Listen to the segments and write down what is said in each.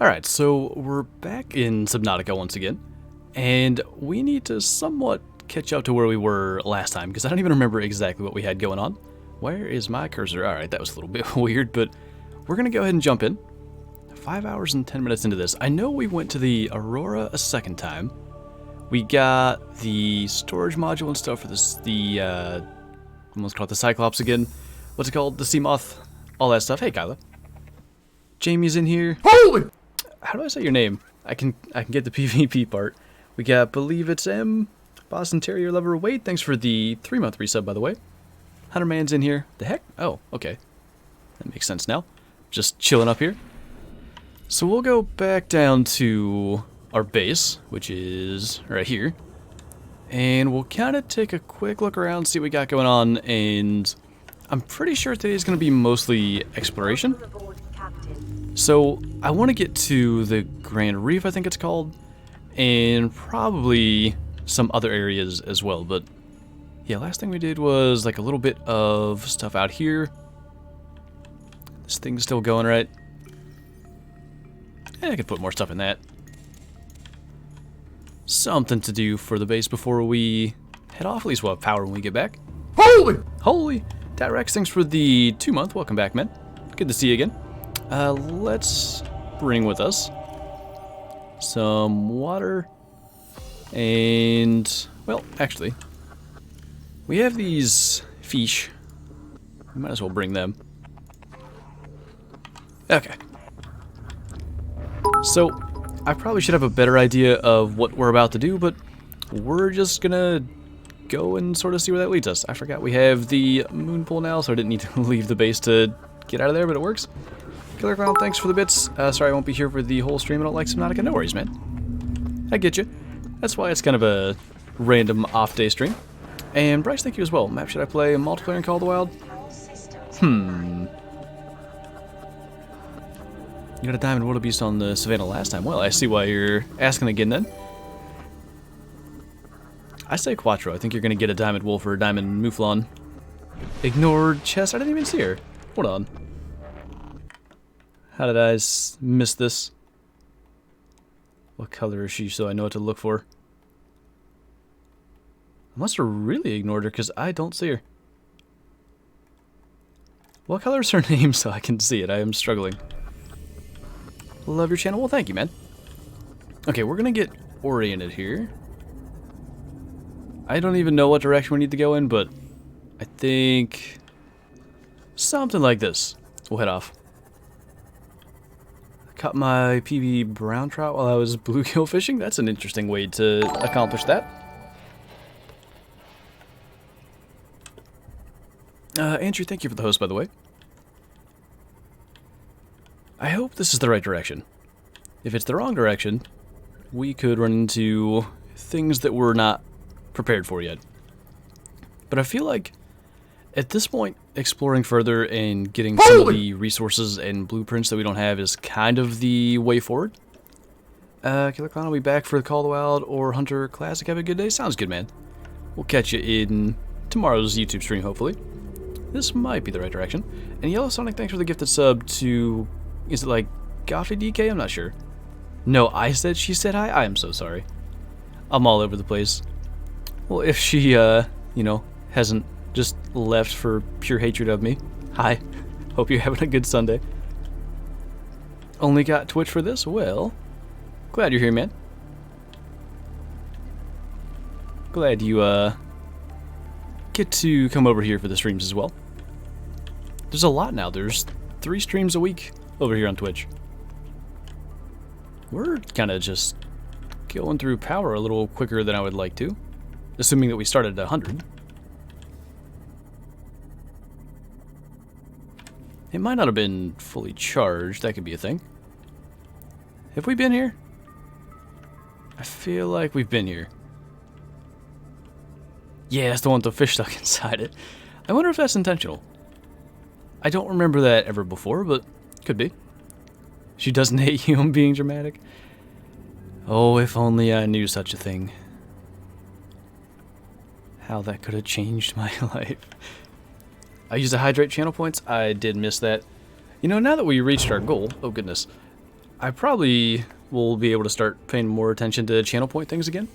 Alright, so we're back in Subnautica once again, and we need to somewhat catch up to where we were last time, because I don't even remember exactly what we had going on. Where is my cursor? Alright, that was a little bit weird, but we're going to go ahead and jump in. 5 hours and 10 minutes into this. I know we went to the Aurora a second time. We got the storage module and stuff for this, almost called the Cyclops again. What's it called? The Seamoth. All that stuff. Hey, Kyla. Jamie's in here. Holy! How do I say your name? I can get the PvP part. We got Believe It's M, Boston Terrier Lover Wade. Thanks for the 3-month resub, by the way. Hunter Man's in here. The heck? Oh, okay. That makes sense now. Just chilling up here. So we'll go back down to our base, which is right here. And we'll kind of take a quick look around, see what we got going on, and I'm pretty sure today's going to be mostly exploration. So I want to get to the Grand Reef, I think it's called, and probably some other areas as well. But yeah, last thing we did was like a little bit of stuff out here. This thing's still going, right? Yeah, I could put more stuff in that. Something to do for the base before we head off. At least we'll have power when we get back. Holy! Holy! Rex, thanks for the 2-month. Welcome back, man. Good to see you again. Let's bring with us some water. And, well, actually, we have these fish. We might as well bring them. Okay. So, I probably should have a better idea of what we're about to do, but we're just gonna go and sort of see where that leads us. I forgot we have the moon pool now, so I didn't need to leave the base to get out of there, but it works. Killer Clown, thanks for the bits. Sorry I won't be here for the whole stream. I don't like Subnautica. No worries, man. I get you. That's why it's kind of a random off-day stream. And Bryce, thank you as well. Map, should I play multiplayer in Call of the Wild? You got a diamond wildebeest on the savannah last time. Well, I see why you're asking again then. I say Quattro. I think you're going to get a diamond wolf or a diamond mouflon. Ignored chest. I didn't even see her. Hold on. How did I miss this? What color is she so I know what to look for? I must have really ignored her because I don't see her. What color is her name so I can see it? I am struggling. Love your channel. Well, thank you, man. Okay, we're going to get oriented here. I don't even know what direction we need to go in, but I think something like this. We'll head off. I caught my PB brown trout while I was bluegill fishing. That's an interesting way to accomplish that. Andrew, thank you for the host, by the way. I hope this is the right direction. If it's the wrong direction, we could run into things that we're not prepared for yet. But I feel like at this point, exploring further and getting some of the resources and blueprints that we don't have is kind of the way forward. Killer Clown will be back for the Call of the Wild or Hunter Classic. Have a good day. Sounds good, man. We'll catch you in tomorrow's YouTube stream, hopefully. This might be the right direction. And Yellow Sonic, thanks for the gifted sub to... Is it like Goffy DK? I'm not sure. No, I said she said hi? I am so sorry. I'm all over the place. Well, if she, you know, hasn't just left for pure hatred of me. Hi. Hope you're having a good Sunday. Only got Twitch for this? Well, glad you're here, man. Glad you, get to come over here for the streams as well. There's a lot now. There's 3 streams a week over here on Twitch. We're kind of just going through power a little quicker than I would like to. Assuming that we started at 100. It might not have been fully charged. That could be a thing. Have we been here? I feel like we've been here. Yeah, that's the one with the fish stuck inside it. I wonder if that's intentional. I don't remember that ever before, but could be. She doesn't hate you. I'm being dramatic. Oh, if only I knew such a thing. How that could have changed my life. I used to hydrate channel points. I did miss that. You know, now that we reached our goal... Oh, goodness. I probably will be able to start paying more attention to channel point things again.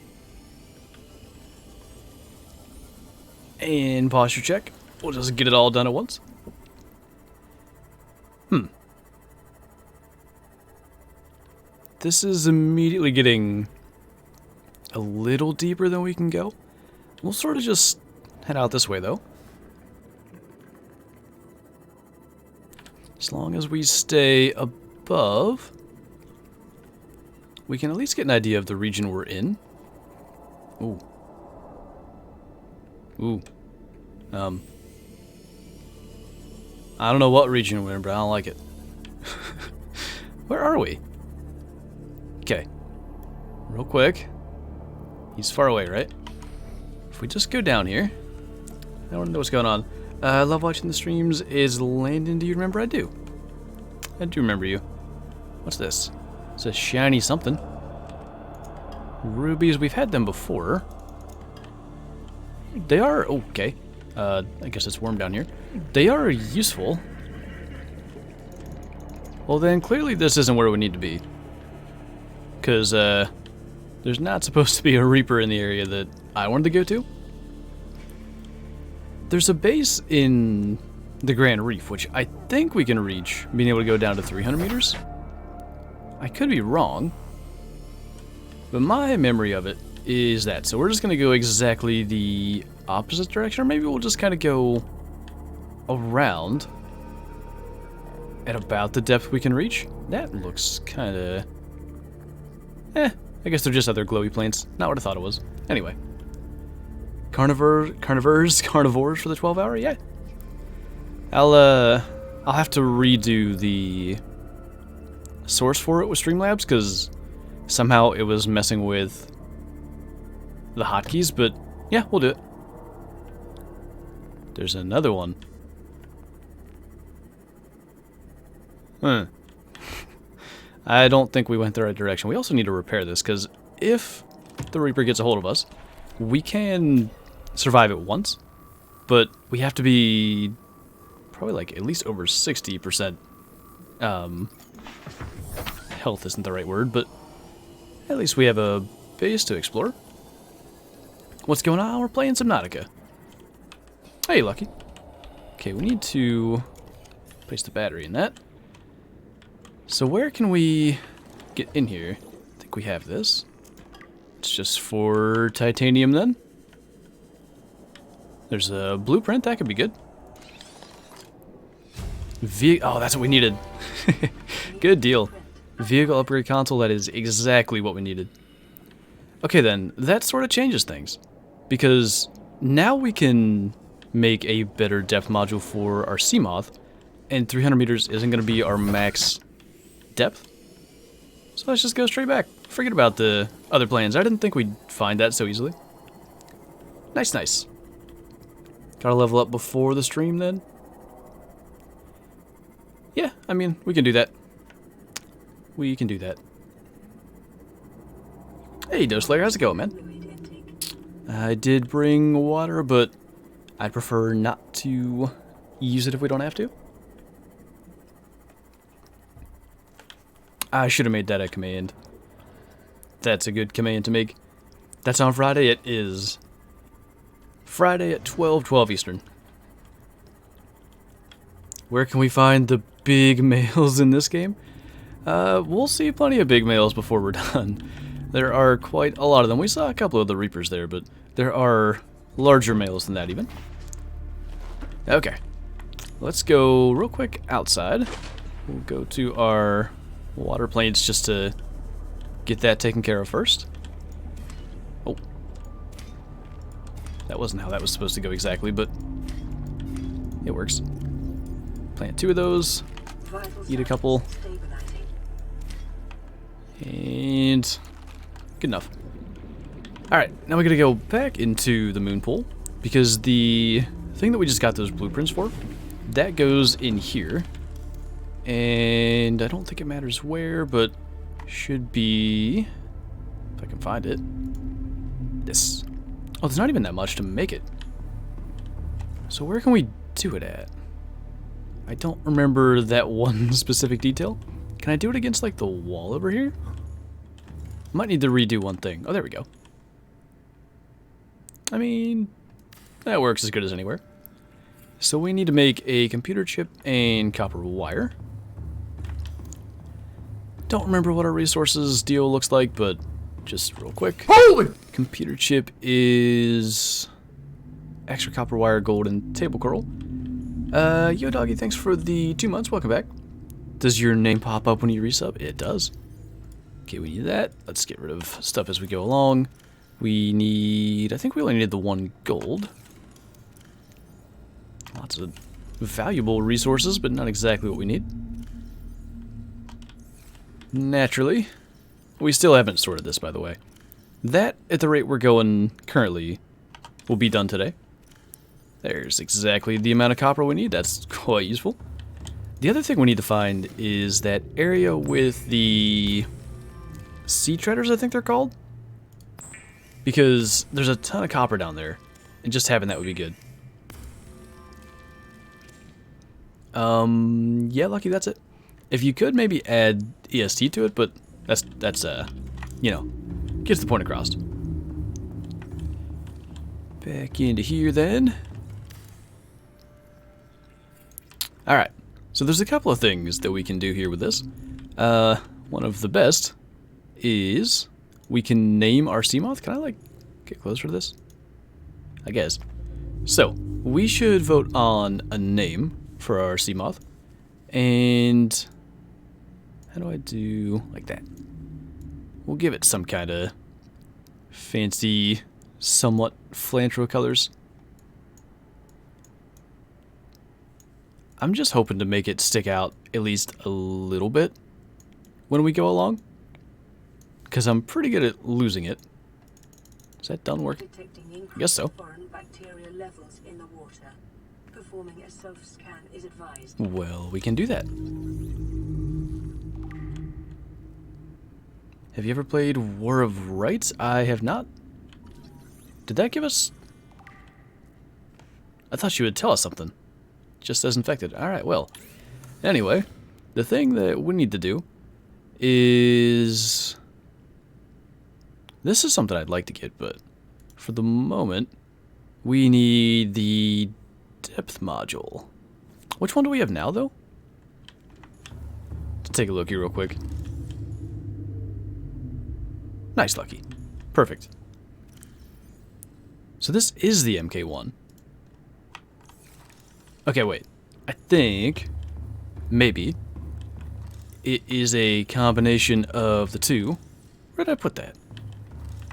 And posture check. We'll just get it all done at once. This is immediately getting a little deeper than we can go. We'll sort of just head out this way, though. As long as we stay above, we can at least get an idea of the region we're in. Ooh. Ooh. I don't know what region we're in, but I don't like it. Where are we? Okay. Real quick. He's far away, right? If we just go down here. I don't know what's going on. I love watching the streams. Is Landon, do you remember? I do. I do remember you. What's this? It's a shiny something. Rubies, we've had them before. They are okay. I guess it's warm down here. They are useful. Well then, clearly this isn't where we need to be. Because, there's not supposed to be a Reaper in the area that I wanted to go to. There's a base in the Grand Reef, which I think we can reach, being able to go down to 300 meters. I could be wrong. But my memory of it is that. So we're just going to go exactly the opposite direction, or maybe we'll just kind of go around at about the depth we can reach. That looks kind of... I guess they're just other glowy planes. Not what I thought it was. Anyway. Carnivores for the 12 hour? Yeah. I'll have to redo the source for it with Streamlabs, because somehow it was messing with the hotkeys, but yeah, we'll do it. There's another one. I don't think we went the right direction. We also need to repair this, because if the Reaper gets a hold of us, we can survive it once, but we have to be probably like at least over 60%. Health isn't the right word, but at least we have a base to explore. What's going on? We're playing Subnautica. Hey, Lucky. Okay, we need to place the battery in that. So where can we get in here? I think we have this. It's just for titanium then. There's a blueprint, that could be good. Oh, that's what we needed. Good deal. Vehicle upgrade console, that is exactly what we needed. Okay then, that sort of changes things. Because now we can make a better depth module for our Seamoth, and 300 meters isn't going to be our max depth. So let's just go straight back. Forget about the other plans. I didn't think we'd find that so easily. Nice, nice. Gotta level up before the stream then? Yeah, I mean, we can do that. We can do that. Hey, Doslayer, how's it going, man? I did bring water, but I'd prefer not to use it if we don't have to. I should have made that a command. That's a good command to make. That's on Friday. It is Friday at 12 Eastern. Where can we find the big males in this game? We'll see plenty of big males before we're done. There are quite a lot of them. We saw a couple of the Reapers there, but there are larger males than that even. Okay. Let's go real quick outside. We'll go to our water planes just to get that taken care of first. Oh. That wasn't how that was supposed to go exactly, but it works. Plant 2 of those. Eat a couple. And good enough. Alright, now we gotta go back into the moon pool, because the thing that we just got those blueprints for, that goes in here. And I don't think it matters where, but should be, if I can find it, this. Oh, there's not even that much to make it. So where can we do it at? I don't remember that one specific detail, Can I do it against, like, the wall over here? Might need to redo one thing. Oh, there we go. I mean, that works as good as anywhere. So we need to make a computer chip and copper wire. Don't remember what our resources deal looks like, but just real quick. Holy! Computer chip is extra copper wire, gold, and table coral. Yo doggy, thanks for the 2 months. Welcome back. Does your name pop up when you resub? It does. Okay, we need that. Let's get rid of stuff as we go along. We need... I think we only need the 1 gold. Lots of valuable resources, but not exactly what we need. Naturally. We still haven't sorted this, by the way. That, at the rate we're going currently, will be done today. There's exactly the amount of copper we need. That's quite useful. The other thing we need to find is that area with the sea treaders, I think they're called. Because there's a ton of copper down there, and just having that would be good. Yeah, Lucky, that's it. If you could maybe add EST to it, but that's you know, gets the point across. Back into here then. Alright, so there's a couple of things that we can do here with this. One of the best is we can name our Seamoth. Can I, like, get closer to this? I guess. So, we should vote on a name for our Seamoth. And how do I do like that? We'll give it some kind of fancy, somewhat Flantro colors. I'm just hoping to make it stick out at least a little bit when we go along, because I'm pretty good at losing it. Is that done working? I guess so. Foreign bacteria levels in the water. Performing a self-scan is advised. Well, we can do that. Have you ever played War of Rights? I have not. Did that give us... I thought you would tell us something. Just as infected. Alright, well. Anyway, the thing that we need to do is... This is something I'd like to get, but for the moment, we need the depth module. Which one do we have now, though? Let's take a look here real quick. Nice, Lucky. Perfect. So this is the MK1. Okay, wait. I think maybe it is a combination of the two. Where did I put that?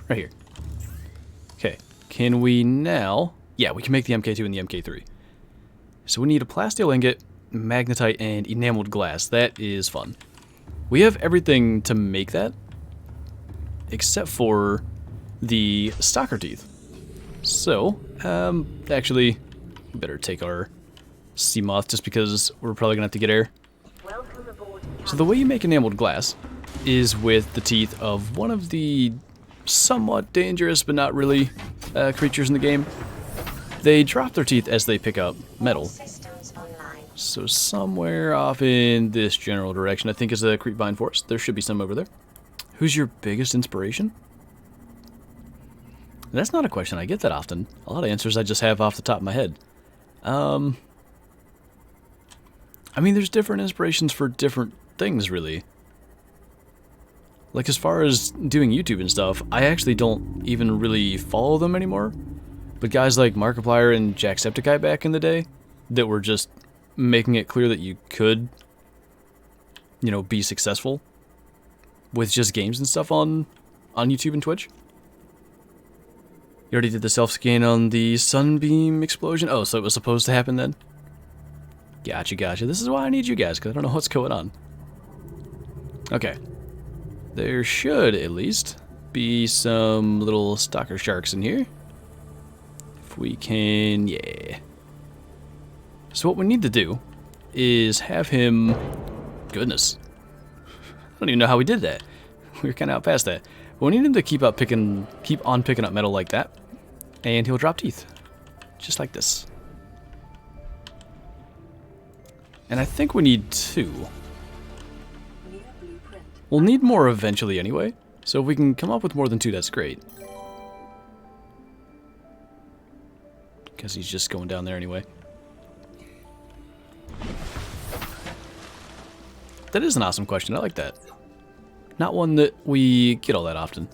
Right here. Okay. Can we now... Yeah, we can make the MK2 and the MK3. So we need a plasteel ingot, magnetite, and enameled glass. That is fun. We have everything to make that, except for the stalker teeth. So, actually, we better take our Seamoth just because we're probably gonna have to get air. Welcome aboard. So the way you make enameled glass is with the teeth of one of the somewhat dangerous but not really creatures in the game. They drop their teeth as they pick up metal. So somewhere off in this general direction, I think is the Creepvine Forest. There should be some over there. Who's your biggest inspiration? That's not a question I get that often. A lot of answers I just have off the top of my head. I mean, there's different inspirations for different things, really. Like, as far as doing YouTube and stuff, I actually don't even really follow them anymore. But guys like Markiplier and Jacksepticeye back in the day, that were just making it clear that you could, you know, be successful with just games and stuff on YouTube and Twitch. You already did the self-scan on the sunbeam explosion? Oh, so it was supposed to happen then? Gotcha, gotcha. This is why I need you guys, because I don't know what's going on. Okay. There should, at least, be some little stalker sharks in here. If we can... yeah. So what we need to do is have him... Goodness. I don't even know how we did that. We were kind of out past that. But we need him to keep on picking up metal like that. And he'll drop teeth. Just like this. And I think we need 2. We'll need more eventually anyway, so if we can come up with more than 2, that's great. Because he's just going down there anyway. That is an awesome question. I like that. Not one that we get all that often.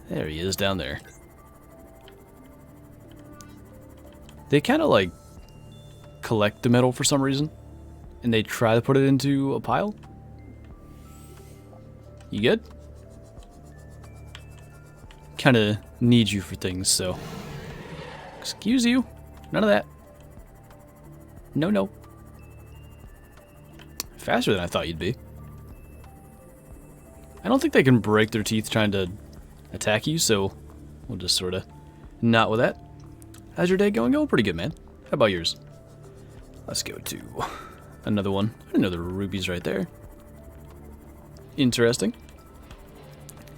There he is down there. They kind of like collect the metal for some reason, and they try to put it into a pile. You good? Kind of need you for things, so. Excuse you. None of that. No, no. Faster than I thought you'd be. I don't think they can break their teeth trying to attack you, so we'll just sort of not with that. How's your day going? Going pretty good, man. How about yours? Let's go to another one. I didn't know there were rubies right there. Interesting.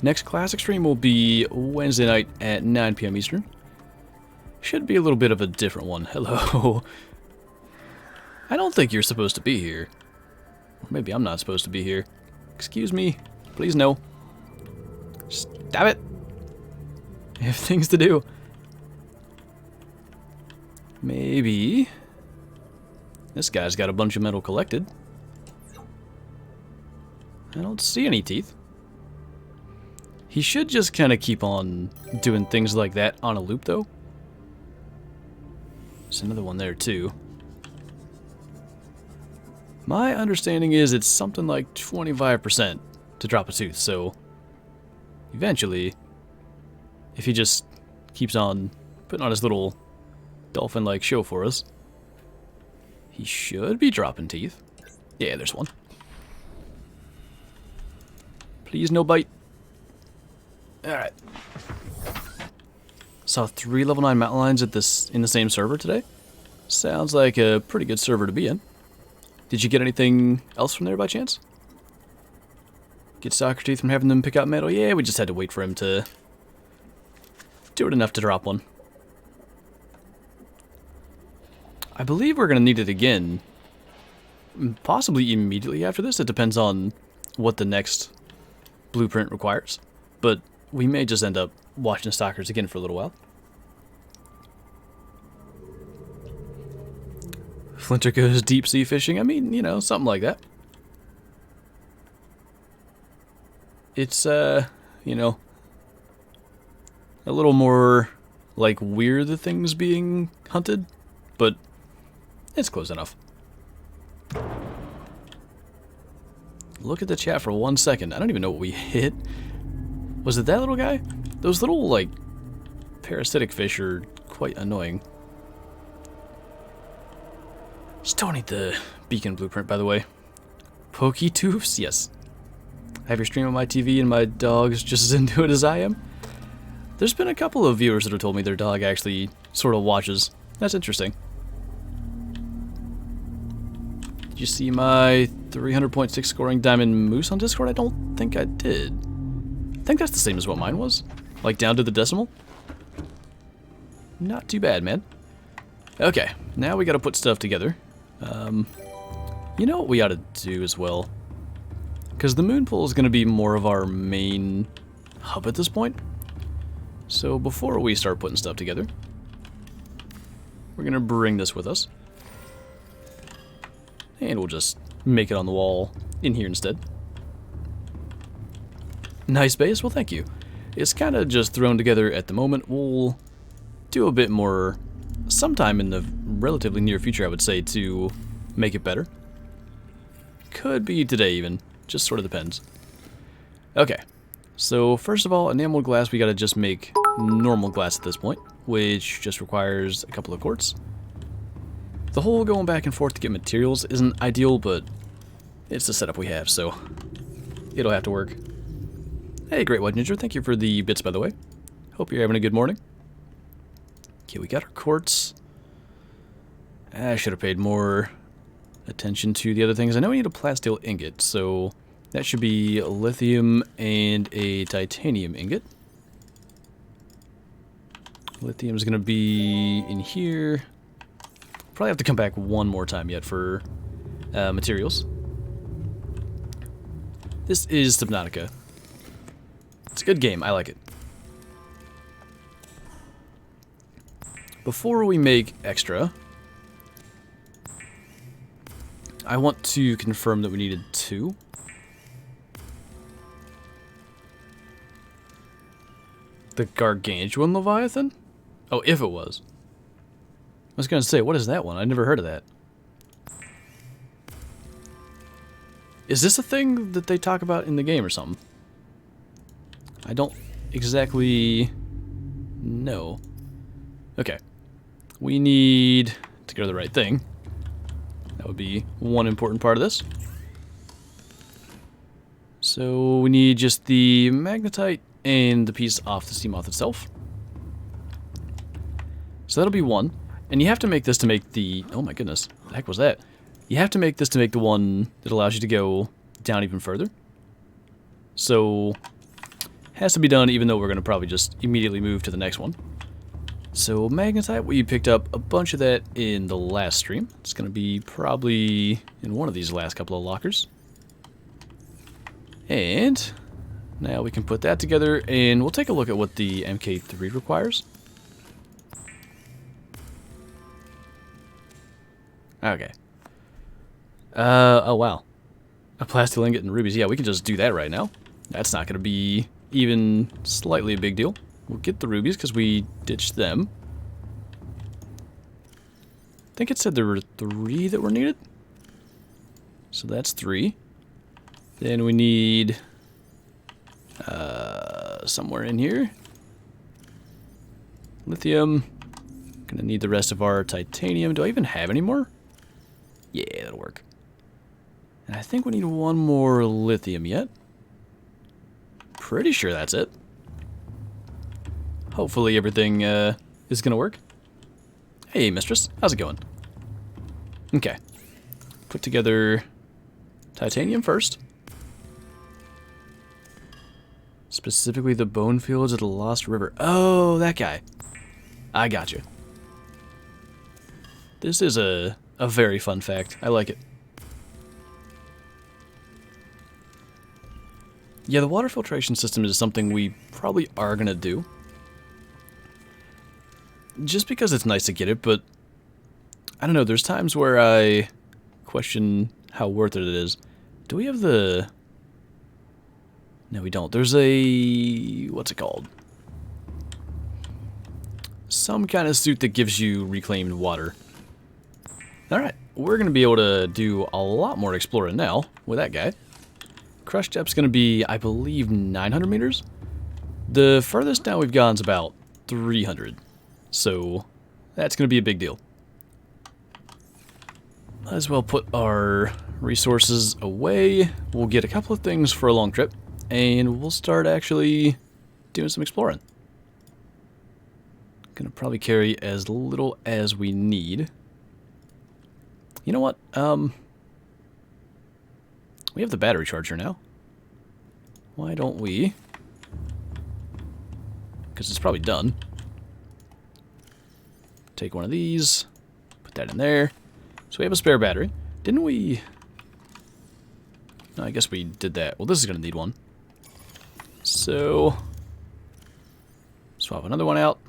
Next classic stream will be Wednesday night at 9 p.m. Eastern. Should be a little bit of a different one. Hello. I don't think you're supposed to be here. Or maybe I'm not supposed to be here. Excuse me. Please no. Stop it. I have things to do. Maybe this guy's got a bunch of metal collected. I don't see any teeth. He should just kind of keep on doing things like that on a loop, though. There's another one there, too. My understanding is it's something like 25% to drop a tooth, so eventually, if he just keeps on putting on his little dolphin-like show for us, he should be dropping teeth. Yeah, there's one. Please, no bite. Alright. Saw 3 level 9 mountain lions at in the same server today. Sounds like a pretty good server to be in. Did you get anything else from there by chance? Get soccer teeth from having them pick out metal? Yeah, we just had to wait for him to do it enough to drop one. I believe we're going to need it again. Possibly immediately after this. It depends on what the next blueprint requires. But we may just end up watching stalkers again for a little while. Flinter goes deep sea fishing. I mean, you know, something like that. It's, you know, a little more, like, weird the things being hunted, but it's close enough. Look at the chat for 1 second. I don't even know what we hit. Was it that little guy? Those little, like, parasitic fish are quite annoying. Still need the beacon blueprint, by the way. Poketoofs? Yes. I have your stream on my TV and my dog's just as into it as I am. There's been a couple of viewers that have told me their dog actually sort of watches. That's interesting. Did you see my 300.6 scoring diamond moose on Discord? I don't think I did. I think that's the same as what mine was. Like down to the decimal. Not too bad, man. Okay, now we gotta put stuff together. You know what we ought to do as well? Because the moon pool is going to be more of our main hub at this point. So before we start putting stuff together, we're going to bring this with us. And we'll just make it on the wall in here instead. Nice base? Well, thank you. It's kind of just thrown together at the moment. We'll do a bit more sometime in the relatively near future, I would say, to make it better. Could be today even. Just sort of depends. Okay. So first of all, enameled glass, we got to just make normal glass at this point, which just requires a couple of quartz. The whole going back and forth to get materials isn't ideal, but it's the setup we have, so it'll have to work. Hey, Great White Ninja, thank you for the bits, by the way. Hope you're having a good morning. Okay, we got our quartz. I should have paid more attention to the other things. I know we need a plasteel ingot, so that should be a lithium and a titanium ingot. Lithium's gonna be in here. Probably have to come back one more time yet for materials. This is Subnautica. It's a good game. I like it. Before we make extra, I want to confirm that we needed 2. The Gargantuan Leviathan? Oh, if it was. I was going to say, what is that one? I never heard of that. Is this a thing that they talk about in the game or something? I don't exactly know. Okay. We need to go to the right thing. That would be one important part of this. So we need just the magnetite and the piece off the Seamoth itself. So that'll be 1. And you have to make this to make the... Oh my goodness. What the heck was that? You have to make this to make the one that allows you to go down even further. So... has to be done even though we're going to probably just immediately move to the next one. So magnetite, we picked up a bunch of that in the last stream. It's going to be probably in one of these last couple of lockers. And now we can put that together and we'll take a look at what the MK3 requires. Okay. Oh wow. A plastic ingot and rubies. Yeah, we can just do that right now. That's not going to be even slightly a big deal. We'll get the rubies because we ditched them. I think it said there were 3 that were needed. So that's 3. Then we need somewhere in here lithium. Gonna need the rest of our titanium. Do I even have any more? Yeah, that'll work. And I think we need 1 more lithium yet. Pretty sure that's it. Hopefully everything is gonna work. Hey, mistress. How's it going? Okay. Put together titanium first. Specifically the bone fields of the Lost River. Oh, that guy. I got you. This is a very fun fact. I like it. Yeah, the water filtration system is something we probably are gonna do. Just because it's nice to get it, but I don't know, there's times where I question how worth it is. Do we have the... No, we don't. There's a... what's it called? Some kind of suit that gives you reclaimed water. Alright, we're going to be able to do a lot more exploring now with that guy. Crush depth's going to be, I believe, 900 meters. The furthest down we've gone is about 300. So, that's going to be a big deal. Might as well put our resources away. We'll get a couple of things for a long trip. And we'll start actually doing some exploring. Gonna probably carry as little as we need. You know what? We have the battery charger now. Why don't we? Because it's probably done. Take one of these. Put that in there. So we have a spare battery. Didn't we... No, I guess we did that. Well, this is going to need one. So... swap another one out.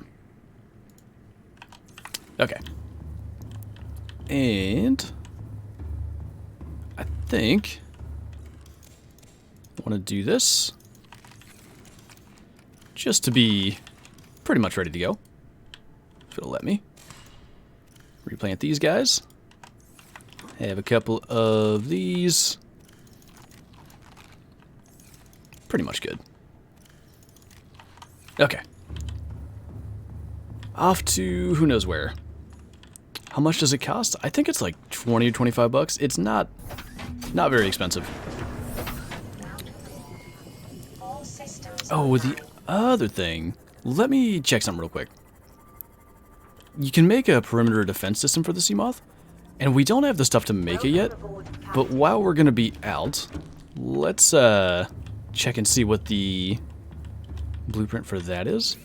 Okay. And... I think... I want to do this. Just to be pretty much ready to go. If it'll let me. Replant these guys. Have a couple of these. Pretty much good. Okay. Off to who knows where. How much does it cost? I think it's like 20 or 25 bucks. It's not very expensive. Oh, the other thing. Let me check something real quick. You can make a perimeter defense system for the Seamoth, and we don't have the stuff to make it yet. But while we're gonna be out, let's check and see what the blueprint for that is.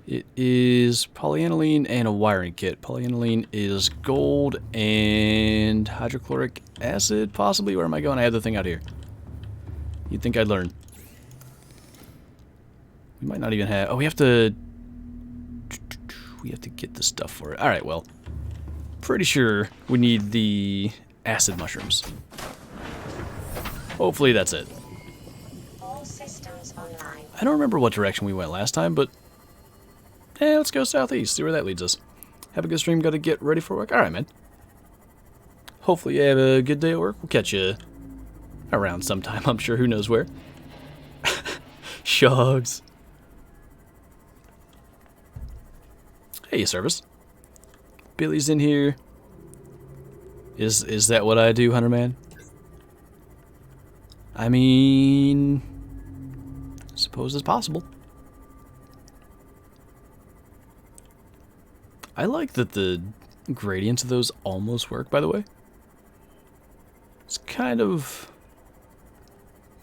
It is polyaniline and a wiring kit. Polyaniline is gold and hydrochloric acid, possibly. Where am I going? I have the thing out here. You'd think I'd learn. We might not even have... Oh, we have to... We have to get the stuff for it. Alright, well. Pretty sure we need the acid mushrooms. Hopefully that's it. All systems online. I don't remember what direction we went last time, but... let's go southeast, see where that leads us. Have a good stream, gotta get ready for work. Alright, man. Hopefully you have a good day at work. We'll catch you around sometime, I'm sure. Who knows where. Shugs. Hey, service. Billy's in here. Is that what I do, Hunter Man? I mean... suppose it's possible. I like that the gradients of those almost work, by the way. It's kind of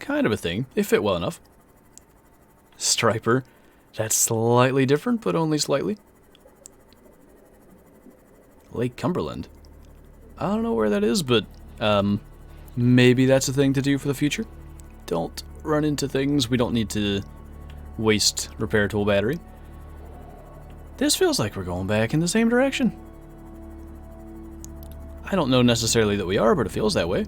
a thing. They fit well enough. Striper. That's slightly different, but only slightly. Lake Cumberland. I don't know where that is, but maybe that's a thing to do for the future. Don't run into things we don't need to waste repair tool battery. This feels like we're going back in the same direction. I don't know necessarily that we are, but it feels that way.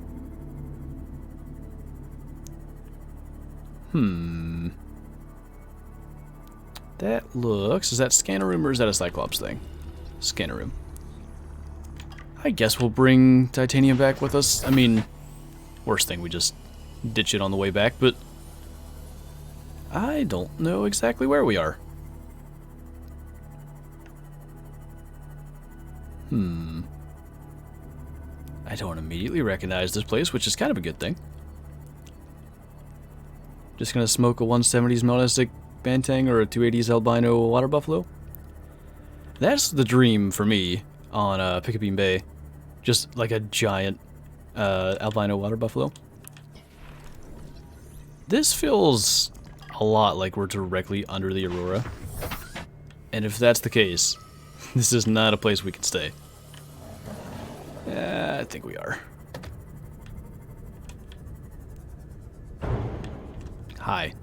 That looks... Is that scanner room or is that a Cyclops thing? Scanner room. I guess we'll bring titanium back with us. I mean, worst thing, we just ditch it on the way back, but I don't know exactly where we are. I don't immediately recognize this place, which is kind of a good thing. Just gonna smoke a 170s Melnistic Bantang or a 280s Albino Water Buffalo. That's the dream for me on Pickabeen Bay. Just like a giant Albino Water Buffalo. This feels a lot like we're directly under the Aurora. And if that's the case, this is not a place we can stay. I think we are. Hi.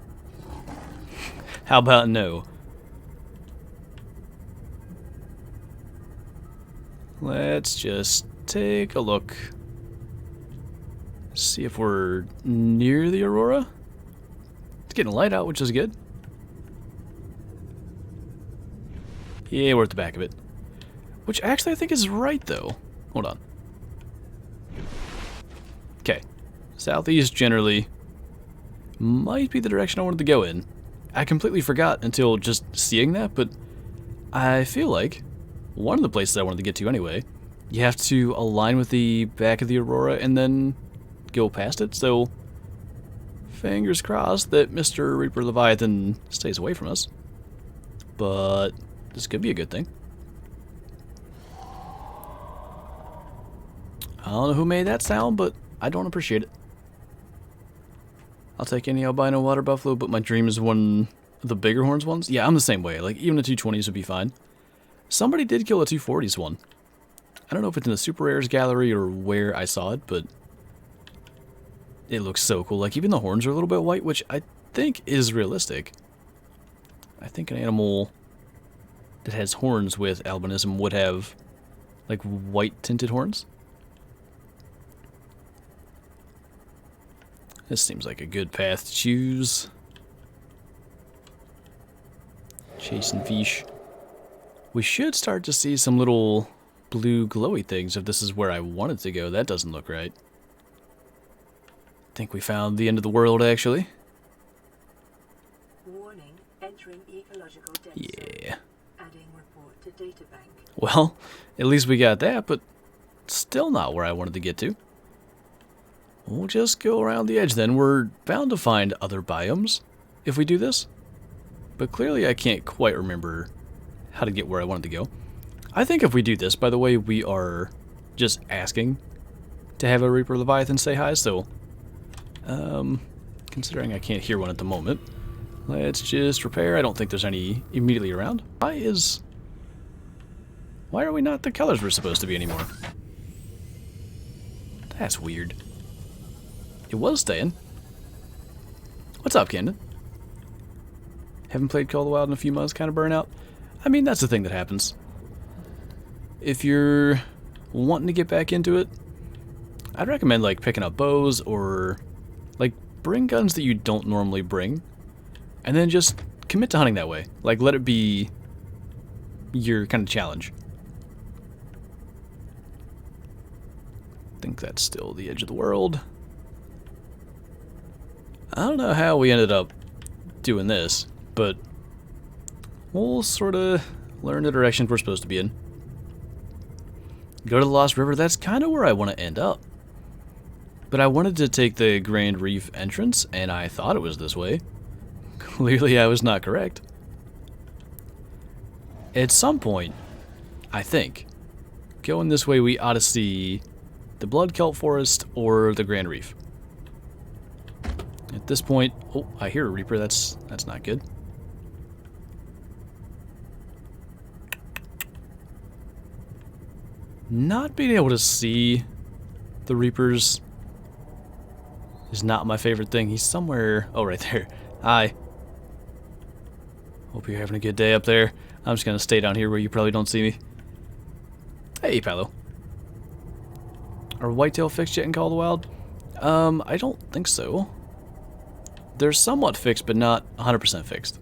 How about no? Let's just take a look. See if we're near the Aurora. It's getting light out, which is good. Yeah, we're at the back of it. Which actually I think is right, though. Hold on. Okay. Southeast generally might be the direction I wanted to go in. I completely forgot until just seeing that, but I feel like one of the places I wanted to get to anyway, you have to align with the back of the Aurora and then go past it, so fingers crossed that Mr. Reaper Leviathan stays away from us. But this could be a good thing. I don't know who made that sound, but I don't appreciate it. I'll take any albino water buffalo, but my dream is one of the bigger horns ones. Yeah, I'm the same way. Like, even the 220s would be fine. Somebody did kill a 240s one. I don't know if it's in the Super Rares gallery or where I saw it, but it looks so cool. Like, even the horns are a little bit white, which I think is realistic. I think an animal that has horns with albinism would have, like, white tinted horns. This seems like a good path to choose. Chasing fish. We should start to see some little blue glowy things if this is where I wanted to go. That doesn't look right. Think we found the end of the world, actually. Warning, entering ecological dead Yeah. zone. Adding report to databank. Well, at least we got that, but still not where I wanted to get to. We'll just go around the edge then. We're bound to find other biomes if we do this. But clearly I can't quite remember how to get where I wanted to go. I think if we do this, by the way, we are just asking to have a Reaper Leviathan say hi, so considering I can't hear one at the moment, let's just repair. I don't think there's any immediately around. Why are we not the colors we're supposed to be anymore? That's weird. It was staying. What's up, Camden? Haven't played Call of the Wild in a few months, kind of burnout? I mean, that's the thing that happens. If you're wanting to get back into it, I'd recommend like picking up bows or like bring guns that you don't normally bring and then just commit to hunting that way. Like let it be your kind of challenge. I think that's still the edge of the world. I don't know how we ended up doing this, but we'll sort of learn the direction we're supposed to be in. Go to the Lost River, that's kind of where I want to end up. But I wanted to take the Grand Reef entrance, and I thought it was this way. Clearly I was not correct. At some point, I think, going this way we ought to see the Blood Kelp Forest or the Grand Reef. At this point, oh, I hear a Reaper, that's not good. Not being able to see the Reapers is not my favorite thing. He's somewhere... Oh, right there. Hi. Hope you're having a good day up there. I'm just going to stay down here where you probably don't see me. Hey, Paolo. Are whitetail fixed yet in Call of the Wild? I don't think so. They're somewhat fixed, but not 100% fixed.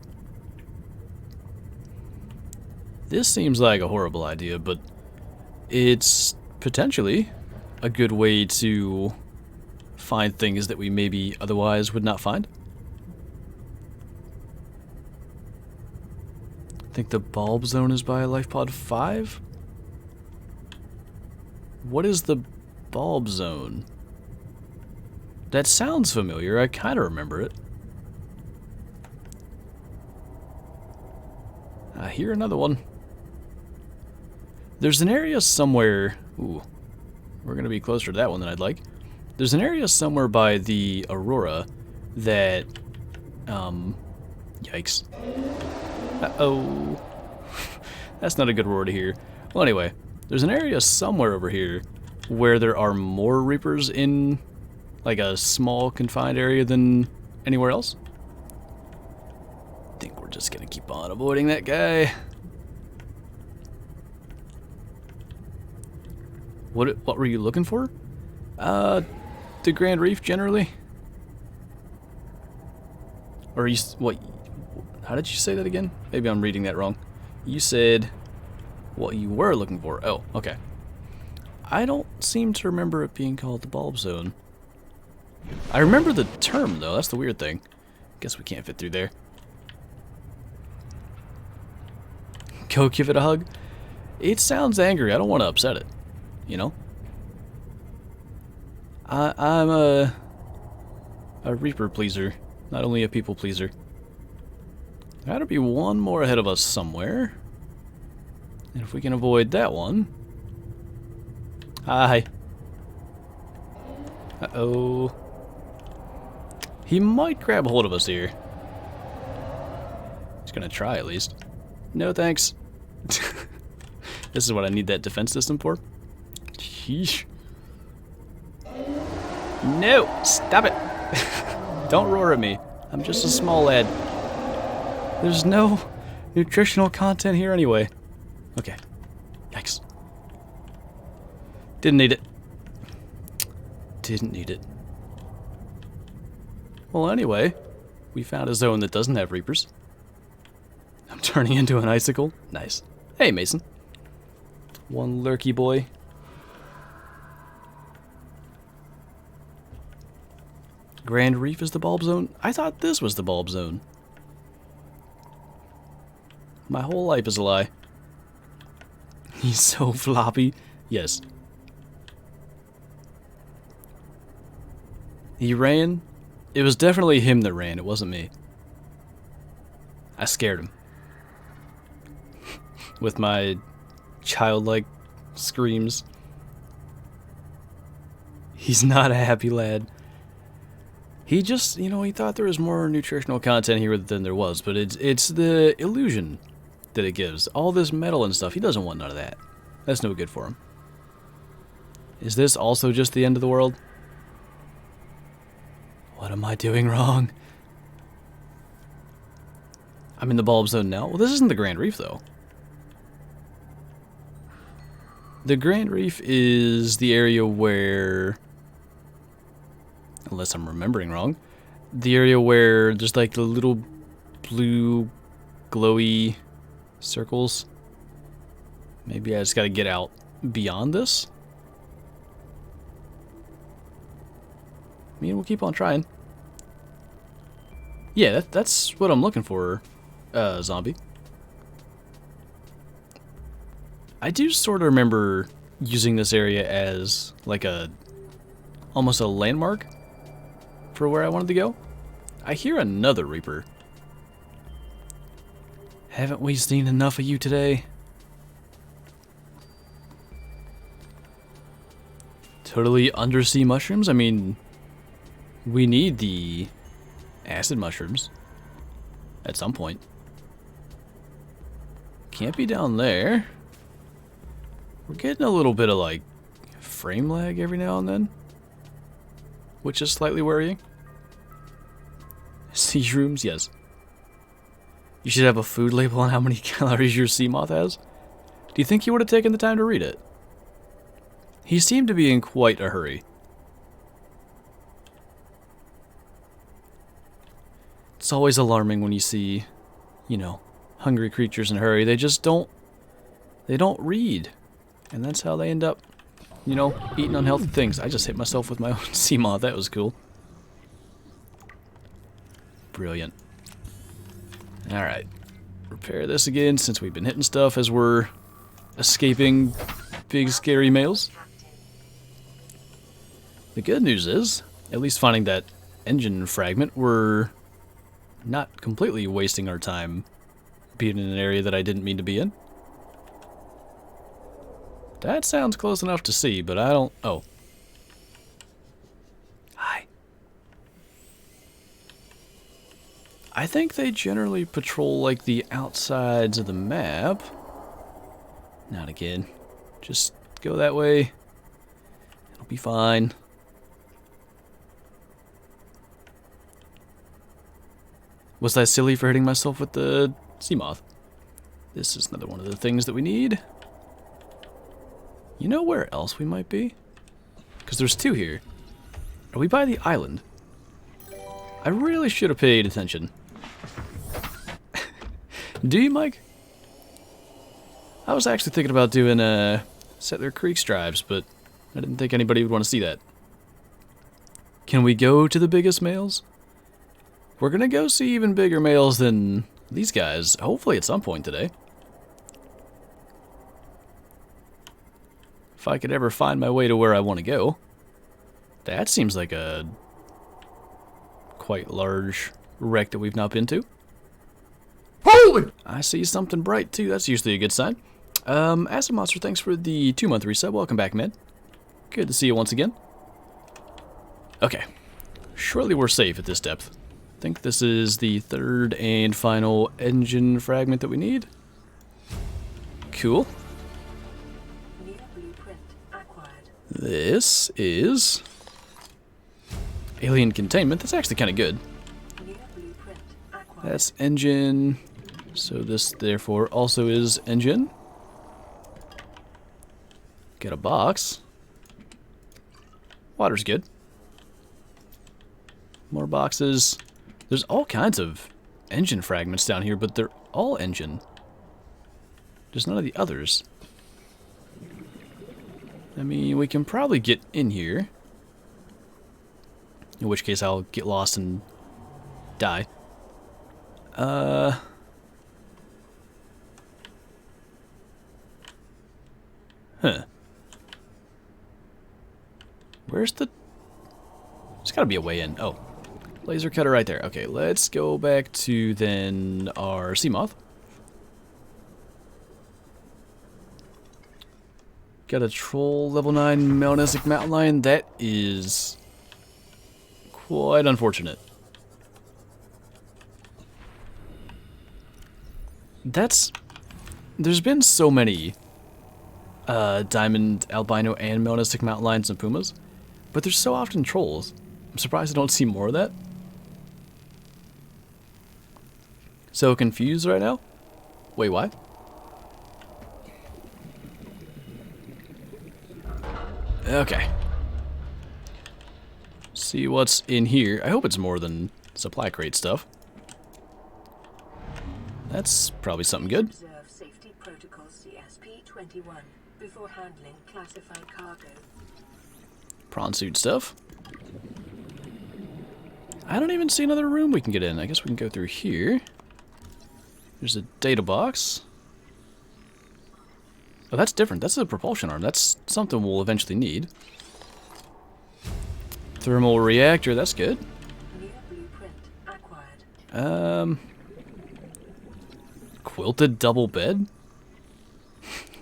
This seems like a horrible idea, but it's potentially a good way to find things that we maybe otherwise would not find. I think the bulb zone is by Life Pod 5. What is the bulb zone? That sounds familiar. I kind of remember it. I hear another one. There's an area somewhere... Ooh, we're going to be closer to that one than I'd like. There's an area somewhere by the Aurora that... Yikes. Uh-oh. That's not a good roar to hear. Well, anyway, there's an area somewhere over here where there are more Reapers in, like, a small confined area than anywhere else. I think we're just going to keep on avoiding that guy. What were you looking for? The Grand Reef generally? Or you, what, how did you say that again? Maybe I'm reading that wrong. You said what you were looking for. Oh, okay. I don't seem to remember it being called the bulb zone. I remember the term though, that's the weird thing. Guess we can't fit through there. Go give it a hug. It sounds angry, I don't want to upset it. You know? I'm a Reaper pleaser, not only a people pleaser. Gotta be one more ahead of us somewhere. And if we can avoid that one... Hi. Uh-oh. He might grab a hold of us here. He's gonna try at least. No thanks. This is what I need that defense system for. Sheesh. No! Stop it! Don't roar at me. I'm just a small lad. There's no nutritional content here anyway. Okay. Yikes. Didn't need it. Didn't need it. Well, anyway, we found a zone that doesn't have Reapers. I'm turning into an icicle. Nice. Hey, Mason. One lurky boy. Grand Reef is the bulb zone? I thought this was the bulb zone. My whole life is a lie. He's so floppy. Yes. He ran. It was definitely him that ran. It wasn't me. I scared him. With my childlike screams. He's not a happy lad. He just, you know, he thought there was more nutritional content here than there was, but it's the illusion that it gives. All this metal and stuff, he doesn't want none of that. That's no good for him. Is this also just the end of the world? What am I doing wrong? I'm in the bulb zone now. Well, this isn't the Grand Reef, though. The Grand Reef is the area where, unless I'm remembering wrong, the area where there's like the little blue glowy circles. Maybe I just gotta get out beyond this. I mean, we'll keep on trying. Yeah, that's what I'm looking for, zombie. I do sort of remember using this area as like almost a landmark for where I wanted to go. I hear another Reaper. Haven't we seen enough of you today? Totally undersea mushrooms? I mean, we need the acid mushrooms at some point. Can't be down there. We're getting a little bit of like frame lag every now and then, which is slightly worrying. Sea shrooms, yes. You should have a food label on how many calories your sea moth has. Do you think he would have taken the time to read it? He seemed to be in quite a hurry. It's always alarming when you see, you know, hungry creatures in a hurry. They just don't read. And that's how they end up, you know, eating unhealthy things. I just hit myself with my own sea moth. That was cool. Brilliant. Alright. Repair this again since we've been hitting stuff as we're escaping big scary males. The good news is, at least finding that engine fragment, we're not completely wasting our time being in an area that I didn't mean to be in. That sounds close enough to see, but I don't... Oh. Hi. I think they generally patrol, like, the outsides of the map. Not again. Just go that way. It'll be fine. Was I silly for hitting myself with the sea moth? This is another one of the things that we need. You know where else we might be? Because there's two here. Are we by the island? I really should have paid attention. Do you, Mike? I was actually thinking about doing Settler Creek stripes, but I didn't think anybody would want to see that. Can we go to the biggest males? We're gonna go see even bigger males than these guys, hopefully at some point today. If I could ever find my way to where I want to go. That seems like a quite large wreck that we've not been to. Holy! I see something bright too, that's usually a good sign. Acid Monster, thanks for the 2-month resub. Welcome back, man. Good to see you once again. Okay. Surely we're safe at this depth. I think this is the third and final engine fragment that we need. Cool. This is alien containment. That's actually kind of good. That's engine. So this therefore also is engine. Get a box. Water's good. More boxes. There's all kinds of engine fragments down here, but they're all engine. There's none of the others. I mean, we can probably get in here. In which case I'll get lost and die. Huh. Where's the... There's gotta be a way in. Oh. Laser cutter right there. Okay, let's go back to then our sea moth. Got a troll level 9 Melanistic mountain lion. That is quite unfortunate. There's been so many diamond albino and Melanistic mountain lions and pumas, but there's so often trolls. I'm surprised I don't see more of that. so confused right now. Wait, what? Okay. See what's in here. I hope it's more than supply crate stuff. That's probably something good. Observe safety protocols CSP-21 before handling classified cargo. Prawn suit stuff. I don't even see another room we can get in. I guess we can go through here. There's a data box. Oh, that's different. That's a propulsion arm. That's something we'll eventually need. Thermal reactor. That's good. New blueprint acquired. Quilted double bed?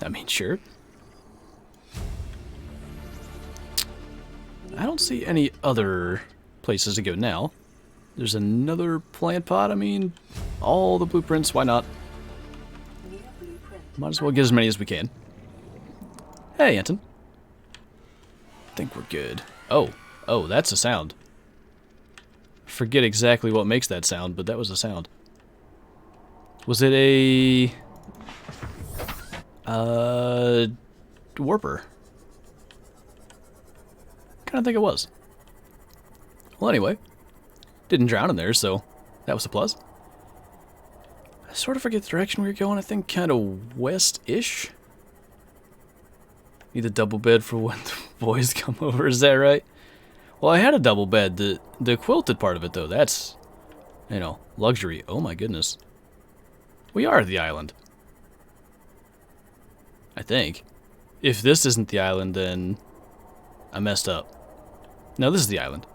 I mean, sure. I don't see any other places to go now. There's another plant pod. I mean, all the blueprints. Why not? New blueprint. Might as well get as many as we can. Hey, Anton. I think we're good. Oh, that's a sound. Forget exactly what makes that sound, but that was a sound. Was it a warper? Kind of think it was. Well, anyway, didn't drown in there, so that was a plus. I sort of forget the direction we were going. I think kind of west-ish. Need a double bed for when the boys come over. Is that right? Well, I had a double bed. The quilted part of it, though, that's, you know, luxury. Oh my goodness. We are the island. I think. If this isn't the island, then I messed up. No, this is the island.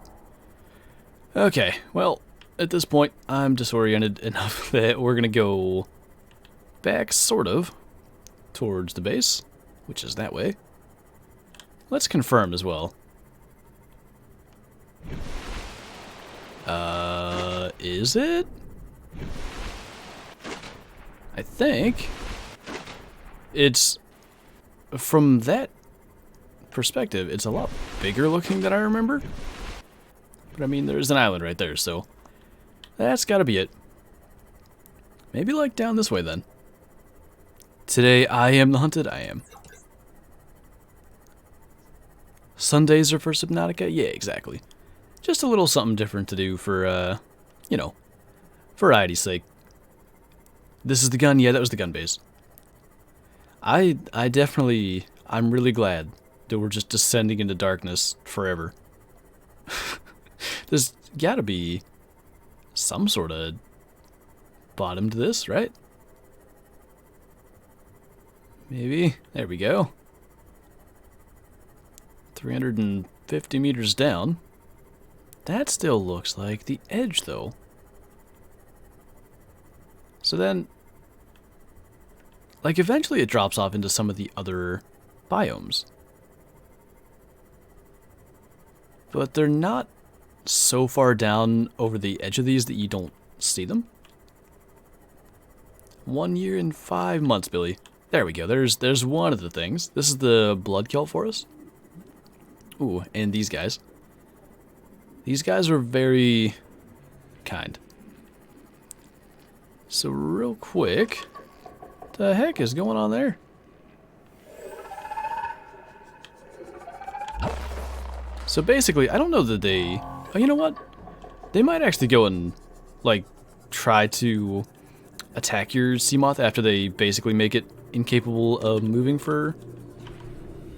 Okay, well, at this point, I'm disoriented enough that we're gonna go back, sort of, towards the base, which is that way. Let's confirm as well. Is it? I think it's, from that perspective, it's a lot bigger looking than I remember. But I mean, there's an island right there, so that's gotta be it. Maybe like down this way then. Today I am the hunted, I am. Sundays are for Subnautica? Yeah, exactly. Just a little something different to do for, you know, variety's sake. This is the gun? Yeah, that was the gun base. I definitely, I'm really glad that we're just descending into darkness forever. There's gotta be some sort of bottom to this, right? Maybe. There we go. 350 meters down. That still looks like the edge, though. So then, like, eventually it drops off into some of the other biomes. But they're not so far down over the edge of these that you don't see them. 1 year and 5 months, Billy. There we go. There's one of the things. This is the blood kelp forest. Ooh, and these guys. These guys are very kind. So real quick, what the heck is going on there? So basically, I don't know that they... Oh, you know what? They might actually go and, like, try to attack your Seamoth after they basically make it incapable of moving for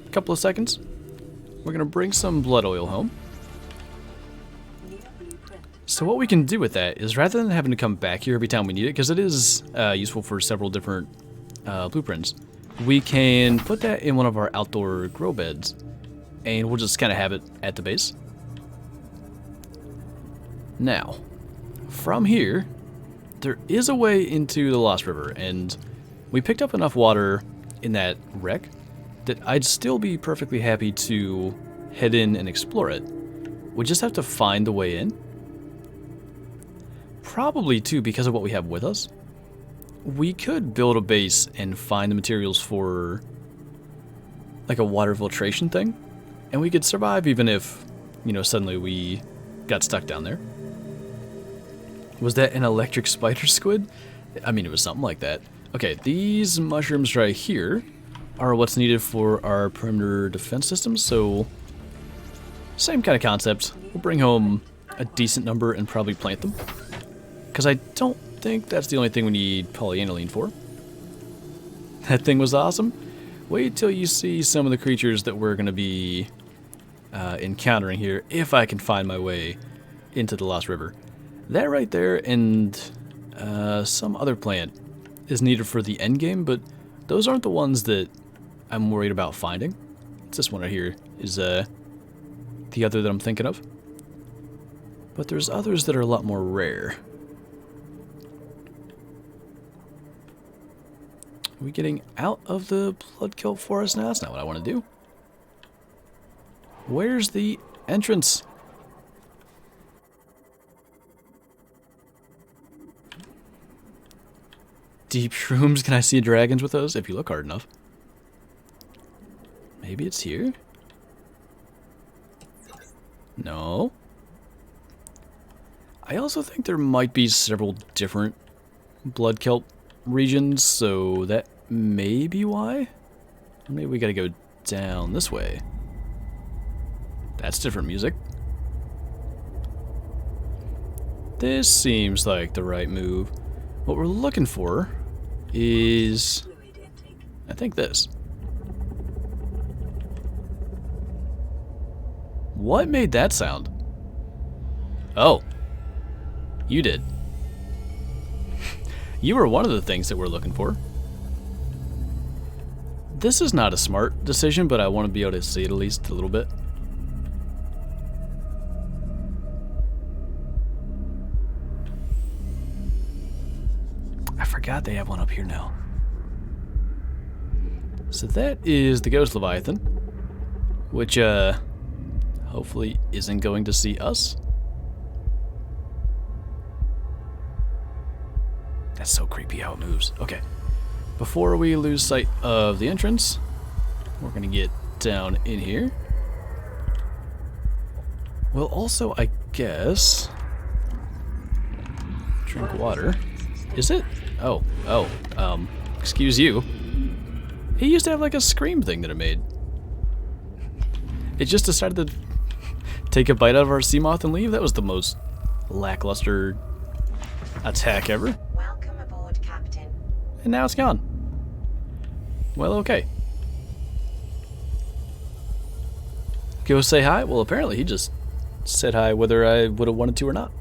a couple of seconds. We're gonna bring some blood oil home. So what we can do with that is, rather than having to come back here every time we need it, because it is useful for several different blueprints, we can put that in one of our outdoor grow beds, and we'll just kind of have it at the base. Now, from here, there is a way into the Lost River, and we picked up enough water in that wreck that I'd still be perfectly happy to head in and explore it. We just have to find the way in. Probably, too, because of what we have with us. We could build a base and find the materials for, like, a water filtration thing. And we could survive even if, you know, suddenly we got stuck down there. Was that an electric spider squid? I mean, it was something like that. Okay, these mushrooms right here are what's needed for our perimeter defense system, so same kind of concept. We'll bring home a decent number and probably plant them, because I don't think that's the only thing we need polyaniline for. That thing was awesome. Wait till you see some of the creatures that we're going to be encountering here, if I can find my way into the Lost River. That right there and some other plant is needed for the end game, but those aren't the ones that I'm worried about finding. It's this one right here is the other that I'm thinking of. But there's others that are a lot more rare. Are we getting out of the Bloodkelp Forest now? That's not what I want to do. Where's the entrance? Deep shrooms? Can I see dragons with those? If you look hard enough. Maybe it's here? No. I also think there might be several different Bloodkelp regions, so that may be why. Maybe we gotta go down this way. That's different music. This seems like the right move. What we're looking for is, I think this. What made that sound? Oh. You did. You were one of the things that we're looking for. This is not a smart decision, but I want to be able to see it at least a little bit. I forgot they have one up here now. So that is the Ghost Leviathan, which hopefully isn't going to see us. That's so creepy how it moves. Okay. Before we lose sight of the entrance, we're going to get down in here. Well, also, I guess, drink water. Is it? Oh, excuse you. He used to have like a scream thing that it made. It just decided to take a bite out of our sea moth and leave? That was the most lackluster attack ever. Welcome aboard, Captain. And now it's gone. Well, okay. Go say hi? Well, apparently he just said hi whether I would have wanted to or not.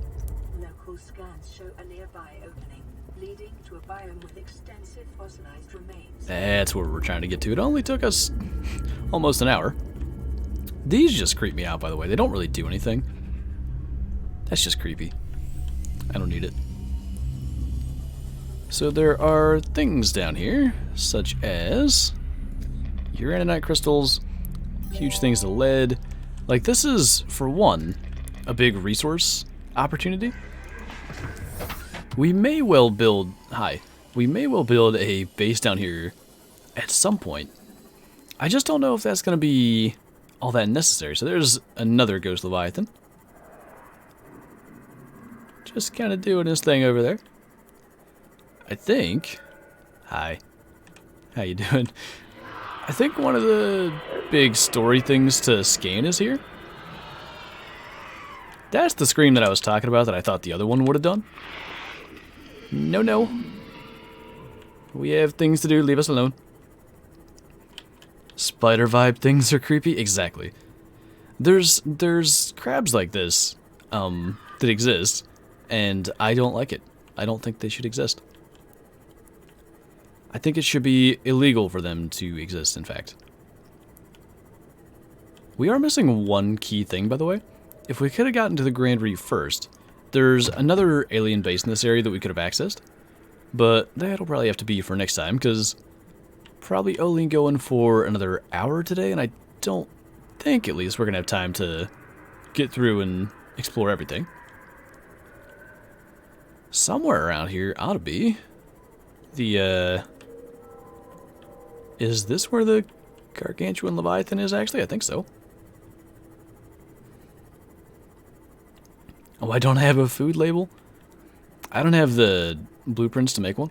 Local scans show a nearby opening, leading to a biome with extensive fossilized remains. That's where we're trying to get to. It only took us almost an hour. These just creep me out, by the way. They don't really do anything. That's just creepy. I don't need it. So there are things down here, such as uraninite crystals, huge things of lead. Like, this is, for one, a big resource opportunity. We may well build... We may well build a base down here at some point. I just don't know if that's going to be all that necessary. So there's another Ghost Leviathan. Just kind of doing his thing over there. I think... Hi. How you doing? I think one of the big story things to scan is here. That's the scream that I was talking about that I thought the other one would have done. No. We have things to do, leave us alone. Spider vibe things are creepy? Exactly. There's crabs like this, that exist, and I don't like it. I don't think they should exist. I think it should be illegal for them to exist, in fact. We are missing one key thing, by the way. If we could have gotten to the Grand Reef first, there's another alien base in this area that we could have accessed. But that'll probably have to be for next time, because probably only going for another hour today, and I don't think, at least, we're going to have time to get through and explore everything. Somewhere around here ought to be the, is this where the Gargantuan Leviathan is, actually? I think so. Oh, I don't have a food label? I don't have the blueprints to make one?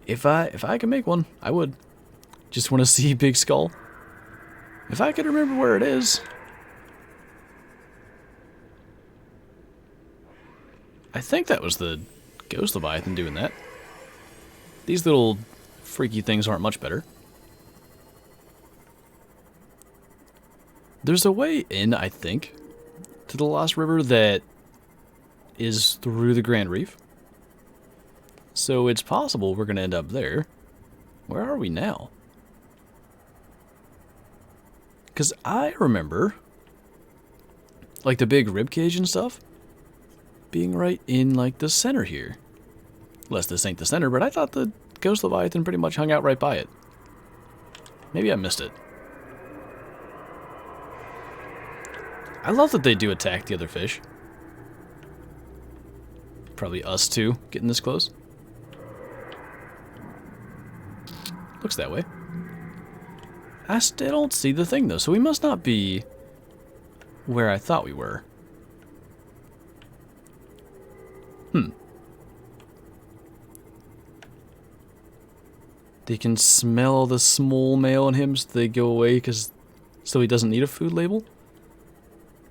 If I could make one, I would. Just want to see Big Skull. If I could remember where it is. I think that was the Ghost Leviathan doing that. These little freaky things aren't much better. There's a way in, I think, to the Lost River that is through the Grand Reef. So it's possible we're going to end up there. Where are we now? Because I remember, like, the big ribcage and stuff being right in, like, the center here. Unless this ain't the center, but I thought the Ghost Leviathan pretty much hung out right by it. Maybe I missed it. I love that they do attack the other fish. Probably us too, getting this close. Looks that way. I still don't see the thing though, so we must not be where I thought we were. They can smell the small male in him, so they go away so he doesn't need a food label?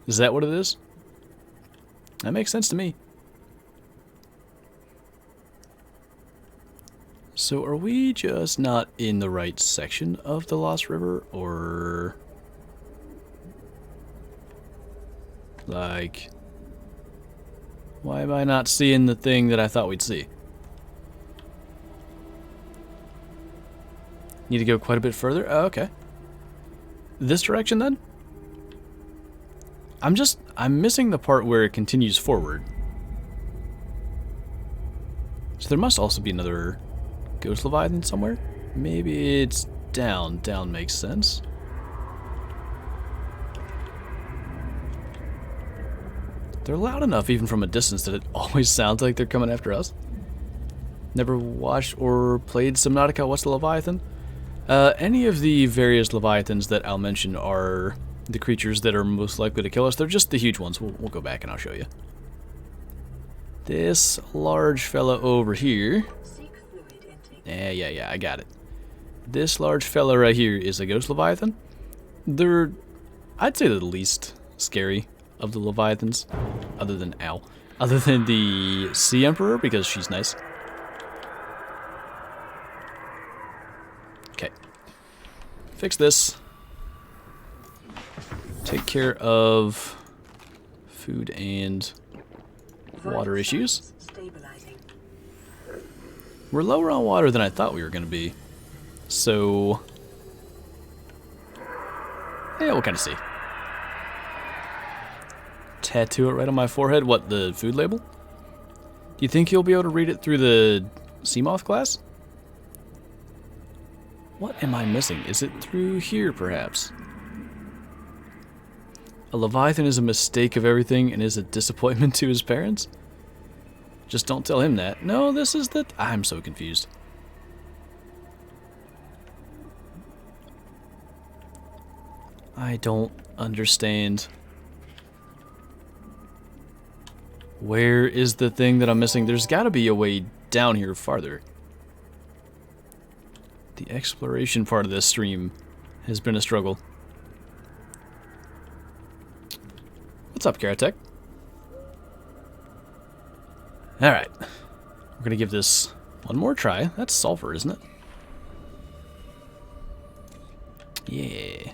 Is that what it is? That makes sense to me. So are we just not in the right section of the Lost River, or... like... why am I not seeing the thing that I thought we'd see? Need to go quite a bit further? Oh, okay. This direction then? I'm missing the part where it continues forward. So there must also be another Ghost Leviathan somewhere? Maybe it's down. Down makes sense. They're loud enough even from a distance that it always sounds like they're coming after us. Never watched or played Subnautica. What's the Leviathan? Any of the various Leviathans that I'll mention are the creatures that are most likely to kill us. They're just the huge ones. We'll go back and I'll show you. This large fella over here. Yeah, I got it. This large fella right here is a Ghost Leviathan. They're, I'd say, the least scary of the Leviathans, other than the Sea Emperor, because she's nice. Okay. Fix this. Take care of food and water issues. We're lower on water than I thought we were going to be. So, yeah, we'll kind of see. Tattoo it right on my forehead. What, the food label? Do you think you'll be able to read it through the Seamoth glass? What am I missing? Is it through here, perhaps? A Leviathan is a mistake of everything and is a disappointment to his parents? Just don't tell him that. No, this is the... I'm so confused. I don't understand. Where is the thing that I'm missing? There's got to be a way down here farther. The exploration part of this stream has been a struggle. What's up, Karatek? Alright. We're going to give this one more try. That's sulfur, isn't it? Yeah.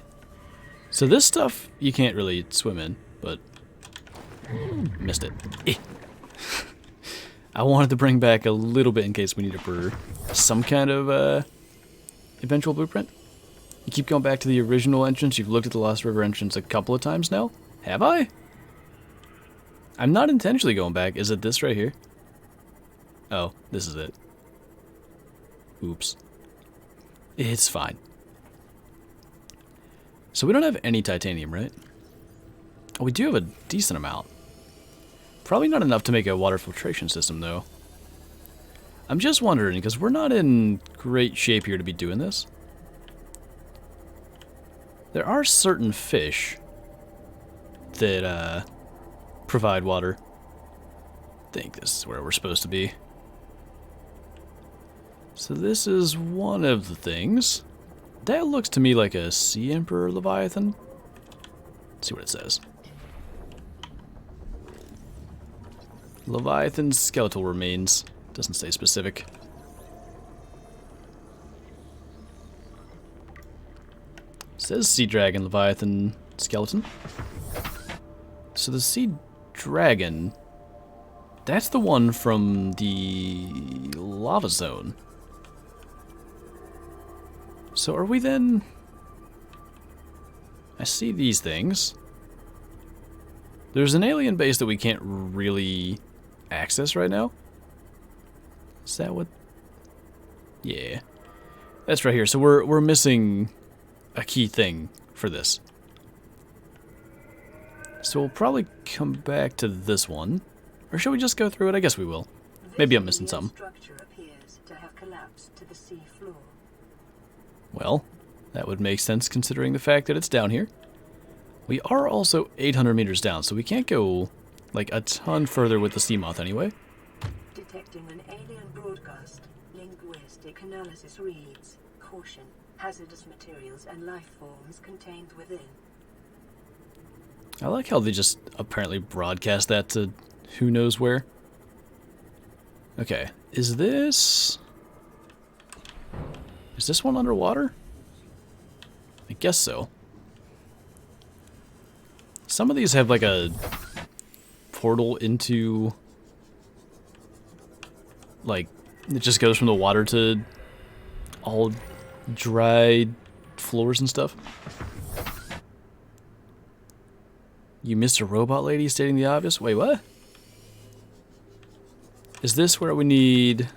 So this stuff you can't really swim in, but... missed it. I wanted to bring back a little bit in case we need it for some kind of eventual blueprint. You keep going back to the original entrance. You've looked at the Lost River entrance a couple of times now. Have I? I'm not intentionally going back. Is it this right here? Oh, this is it. Oops. It's fine. So we don't have any titanium, right? Oh, we do have a decent amount. Probably not enough to make a water filtration system, though. I'm just wondering, because we're not in great shape here to be doing this. There are certain fish that provide water. think this is where we're supposed to be. So this is one of the things. That looks to me like a Sea Emperor Leviathan. Let's see what it says. Leviathan skeletal remains. Doesn't say specific. Says Sea Dragon Leviathan skeleton. So the Sea Dragon, that's the one from the lava zone. So are we then... I see these things. There's an alien base that we can't really access right now. Is that what... Yeah. That's right here. So we're missing a key thing for this. So we'll probably come back to this one. Or should we just go through it? I guess we will. Maybe I'm missing something. Structure appears to have collapsed to the sea floor. Well, that would make sense considering the fact that it's down here. We are also 800 meters down, so we can't go like a ton further with the Seamoth anyway. Detecting an alien broadcast. Linguistic analysis reads, caution, hazardous materials and life forms contained within. I like how they just apparently broadcast that to who knows where. Okay, is this one underwater? I guess so. Some of these have like a portal into, like, it just goes from the water to all dry floors and stuff. You missed a robot lady stating the obvious? Wait, what? Is this where we need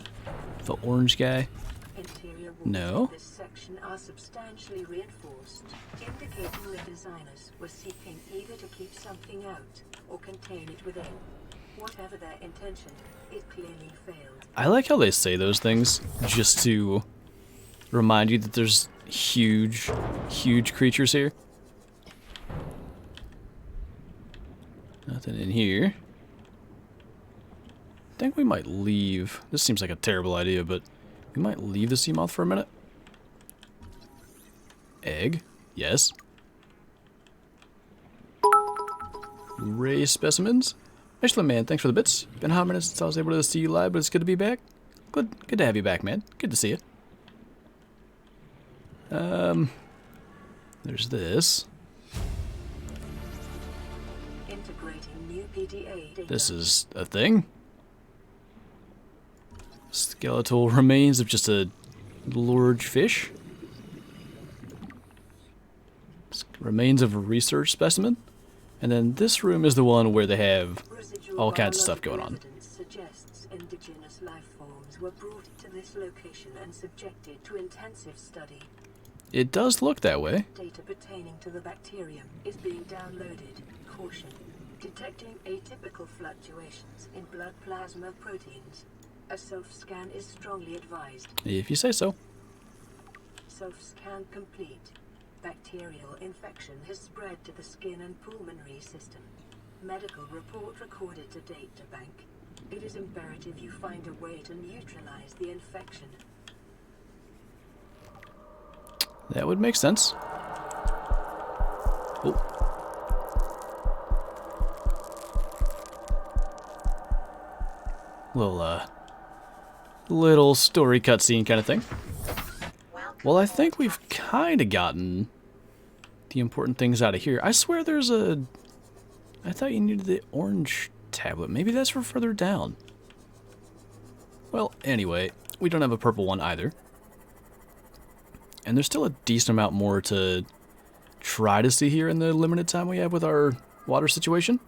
the orange guy? Interior walls No. of this section are substantially reinforced, indicating the designers were seeking either to keep something out or contain it within. Whatever their intention, it clearly failed. I like how they say those things just to remind you that there's huge, huge creatures here. Nothing in here. I think we might leave. This seems like a terrible idea, but we might leave the Seamoth for a minute. Egg. Yes. Ray specimens. Michelin Man, thanks for the bits. Been a hot minute since I was able to see you live, but it's good to be back. Good to have you back, man. Good to see you. There's this. Integrating new PDA data. This is a thing. Skeletal remains of just a large fish. Remains of a research specimen. And then this room is the one where they have Residual all kinds of stuff going biological on. evidence suggests indigenous life forms were brought to this location and subjected to intensive study. It does look that way. Data pertaining to the bacterium is being downloaded. Caution. Detecting atypical fluctuations in blood plasma proteins. A self-scan is strongly advised. If you say so. Self-scan complete. Bacterial infection has spread to the skin and pulmonary system. Medical report recorded to data bank. It is imperative you find a way to neutralize the infection. That would make sense. Oh. Little story cutscene kind of thing. Well, I think we've kind of gotten the important things out of here. I swear there's a... I thought you needed the orange tablet. Maybe that's for further down. Well, anyway, we don't have a purple one either. And there's still a decent amount more to try to see here in the limited time we have with our water situation.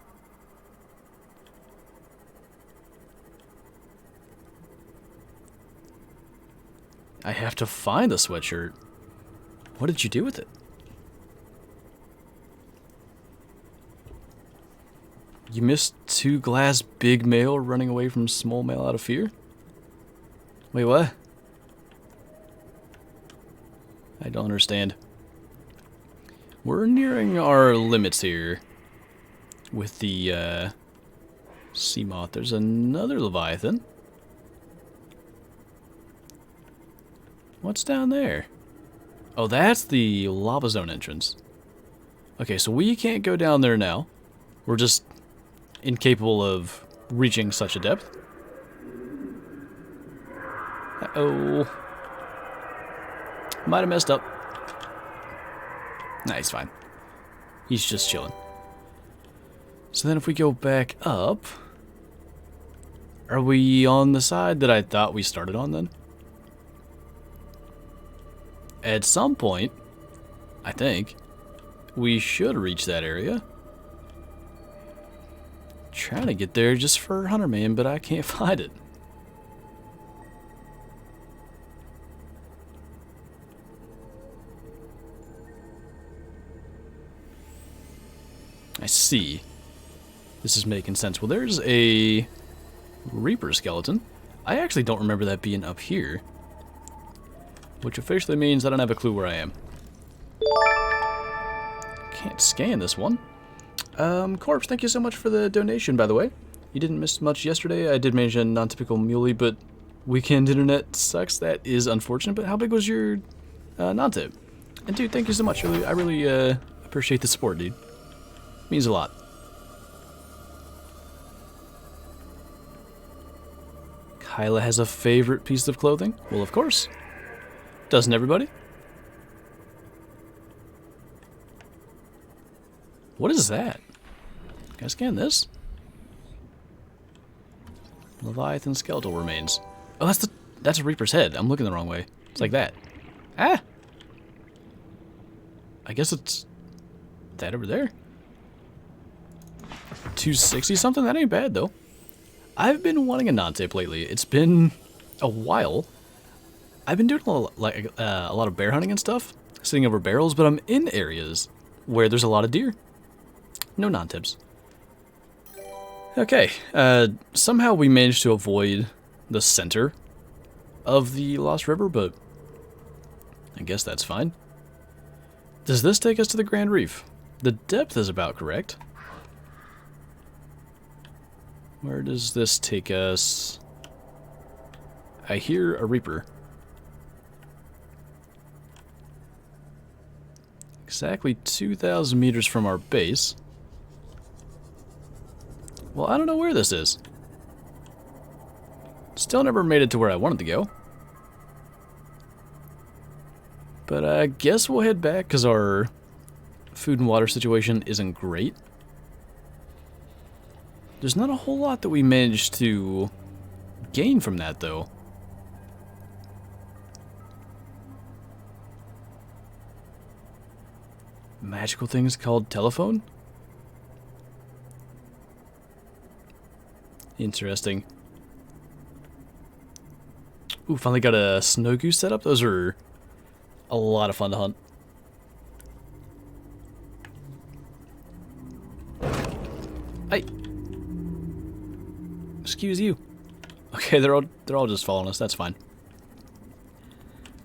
I have to find the sweatshirt. What did you do with it? You missed 2 glass big male running away from small male out of fear? Wait, what? I don't understand. We're nearing our limits here with the Seamoth. There's another Leviathan. What's down there? Oh, that's the lava zone entrance. Okay, so we can't go down there now. We're just incapable of reaching such a depth. Uh-oh. Might have messed up. Nah, he's fine. He's just chilling. So then if we go back up... Are we on the side that I thought we started on then? At some point, I think, we should reach that area. Trying to get there just for Hunter Man, but I can't find it. I see. This is making sense. Well, there's a Reaper skeleton. I actually don't remember that being up here. Which officially means I don't have a clue where I am. Can't scan this one. Corpse, thank you so much for the donation, by the way. You didn't miss much yesterday. I did mention non-typical muley, but weekend internet sucks. That is unfortunate, but how big was your non-tip? And dude, thank you so much. I really appreciate the support, dude. Means a lot. Kyla has a favorite piece of clothing? Well, of course. Doesn't everybody? What is that? Can I scan this? Leviathan skeletal remains. Oh, that's a Reaper's head. I'm looking the wrong way. It's like that. Ah! I guess it's that over there. 260 something? That ain't bad though. I've been wanting a non-tip lately. It's been a while. I've been doing a lot of bear hunting and stuff, sitting over barrels, but I'm in areas where there's a lot of deer. No non-tips. Okay, somehow we managed to avoid the center of the Lost River, but I guess that's fine. Does this take us to the Grand Reef? The depth is about correct. Where does this take us? I hear a Reaper. Exactly 2,000 meters from our base. Well, I don't know where this is. Still never made it to where I wanted to go. But I guess we'll head back because our food and water situation isn't great. There's not a whole lot that we managed to gain from that, though. Magical things called telephone? Interesting. Ooh, finally got a snow goose set up. Those are a lot of fun to hunt. Hey. Excuse you. Okay, they're all just following us. That's fine.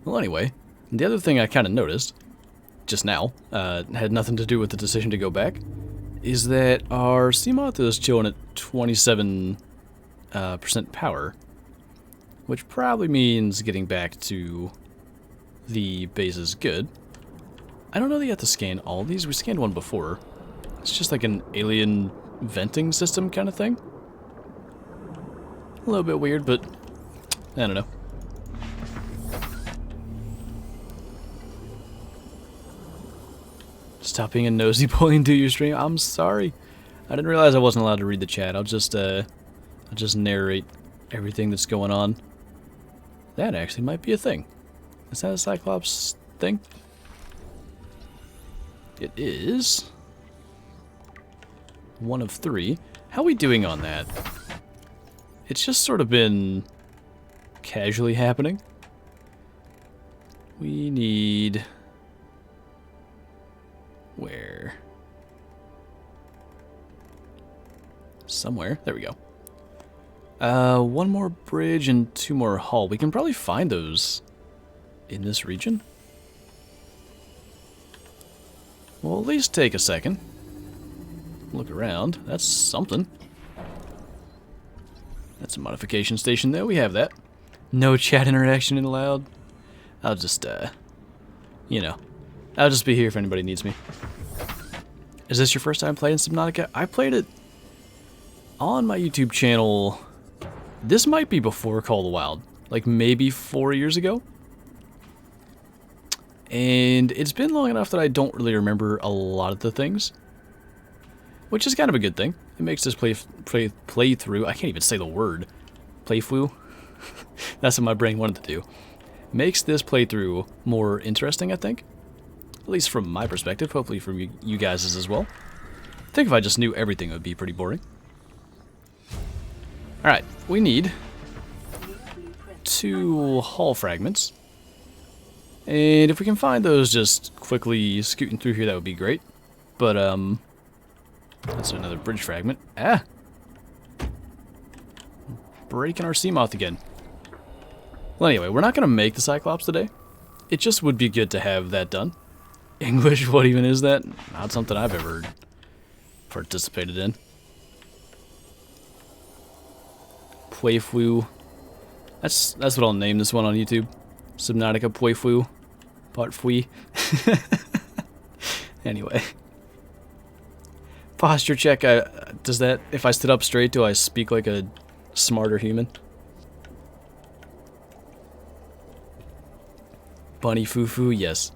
Well, anyway, the other thing I kind of noticed just now, had nothing to do with the decision to go back, is that our Seamoth is chilling at 27% power, which probably means getting back to the base is good. I don't know that you have to scan all these. We scanned one before. It's just like an alien venting system kind of thing. A little bit weird, but I don't know. Stop being a nosy boy and do your stream. I'm sorry. I didn't realize I wasn't allowed to read the chat. I'll just narrate everything that's going on. That actually might be a thing. Is that a Cyclops thing? It is. One of 3. How are we doing on that? It's just sort of been casually happening. We need... Where? Somewhere. There we go. One more bridge and 2 more hull. We can probably find those in this region. We'll at least take a second. Look around. That's something. That's a modification station there. We have that. No chat interaction allowed. I'll just, you know, I'll just be here if anybody needs me. Is this your first time playing Subnautica? I played it on my YouTube channel. This might be before Call of the Wild, like maybe 4 years ago. And it's been long enough that I don't really remember a lot of the things, which is kind of a good thing. It makes this playthrough, I can't even say the word, playthrough. That's what my brain wanted to do. Makes this playthrough more interesting, I think. At least from my perspective, hopefully from you guys' as well. I think if I just knew everything, it would be pretty boring. Alright, we need 2 hull fragments. And if we can find those just quickly scooting through here, that would be great. But, that's another bridge fragment. Ah! Breaking our Seamoth again. Well, anyway, we're not going to make the Cyclops today. It just would be good to have that done. English, what even is that? Not something I've ever participated in. Playthrough. That's what I'll name this one on YouTube. Subnautica Playthrough. Part 3. Anyway. Posture check. Does that, if I stood up straight, do I speak like a smarter human? Bunny foo-foo, yes.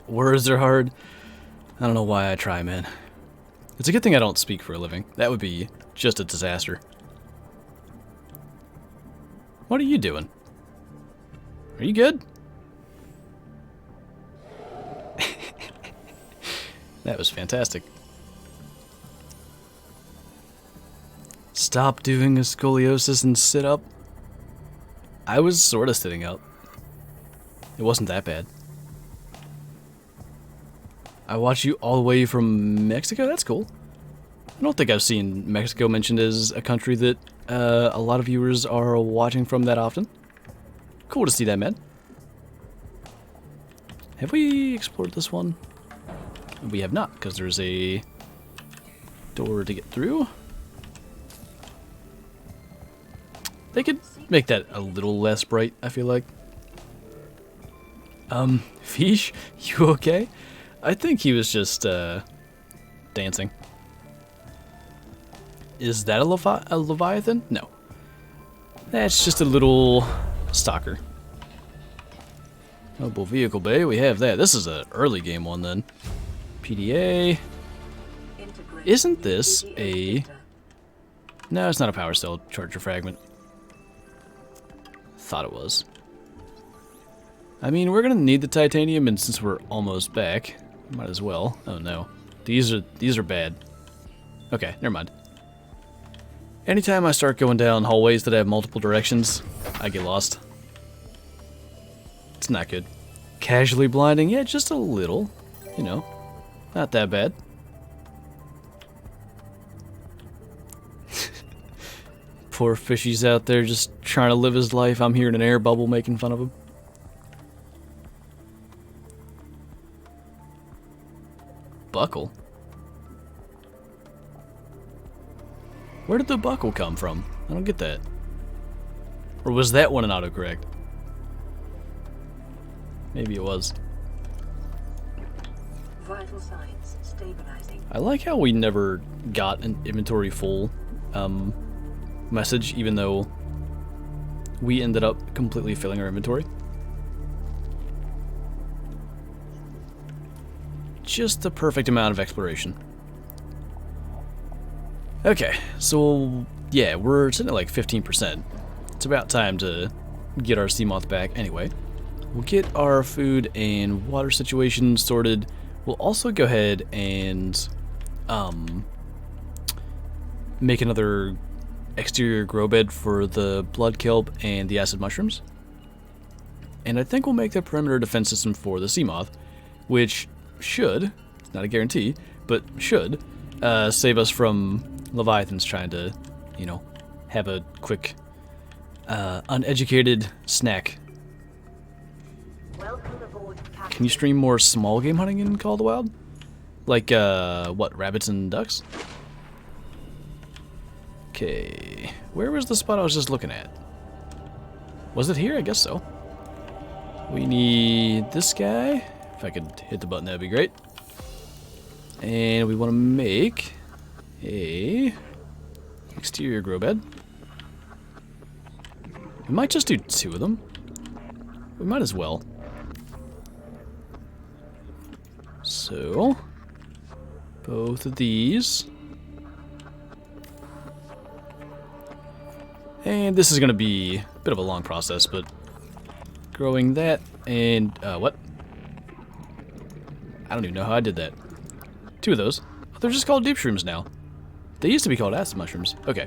Words are hard. I don't know why I try, man. It's a good thing I don't speak for a living. That would be just a disaster. What are you doing? Are you good? That was fantastic. Stop doing a scoliosis and sit up. I was sort of sitting up. It wasn't that bad. I watch you all the way from Mexico? That's cool. I don't think I've seen Mexico mentioned as a country that a lot of viewers are watching from that often. Cool to see that, man. Have we explored this one? We have not, because there's a door to get through. They could make that a little less bright, I feel like. Fish, you okay? I think he was just, dancing. Is that a Leviathan? No. That's just a little stalker. Mobile vehicle bay, we have that. This is an early game one then. PDA. Isn't this a... No, it's not a power cell charger fragment. Thought it was. I mean, we're gonna need the titanium, and since we're almost back, might as well. Oh no. These are bad. Okay, never mind. Anytime I start going down hallways that have multiple directions, I get lost. It's not good. Casually blinding? Yeah, just a little. You know, not that bad. Poor fishy's out there just trying to live his life. I'm here in an air bubble making fun of him. Buckle? Where did the buckle come from? I don't get that. Or was that one an autocorrect? Maybe it was. Vital signs stabilizing. I like how we never got an inventory full message, even though we ended up completely filling our inventory. Just the perfect amount of exploration. Okay, so yeah, we're sitting at like 15%. It's about time to get our Seamoth back anyway. We'll get our food and water situation sorted. We'll also go ahead and make another exterior grow bed for the blood kelp and the acid mushrooms. And I think we'll make the perimeter defense system for the Seamoth, which should, not a guarantee, but should save us from Leviathans trying to, you know, have a quick uneducated snack. Welcome aboard, Captain. Can you stream more small game hunting in Call of the Wild? Like, what, rabbits and ducks? Okay, where was the spot I was just looking at? Was it here? I guess so. We need this guy. If I could hit the button, that'd be great. And we want to make a exterior grow bed. We might just do 2 of them. We might as well. So, both of these. And this is going to be a bit of a long process, but growing that and, what? I don't even know how I did that. 2 of those. Oh, they're just called deep shrooms now. They used to be called acid mushrooms. Okay.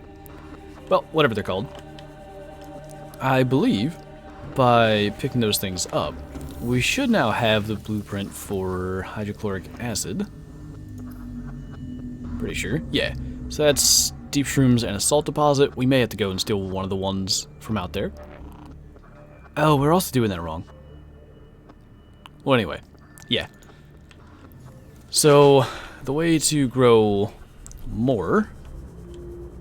Well, whatever they're called. I believe by picking those things up, we should now have the blueprint for hydrochloric acid. Pretty sure. Yeah. So that's deep shrooms and a salt deposit. We may have to go and steal one of the ones from out there. Oh, we're also doing that wrong. Well, anyway. Yeah. So, the way to grow more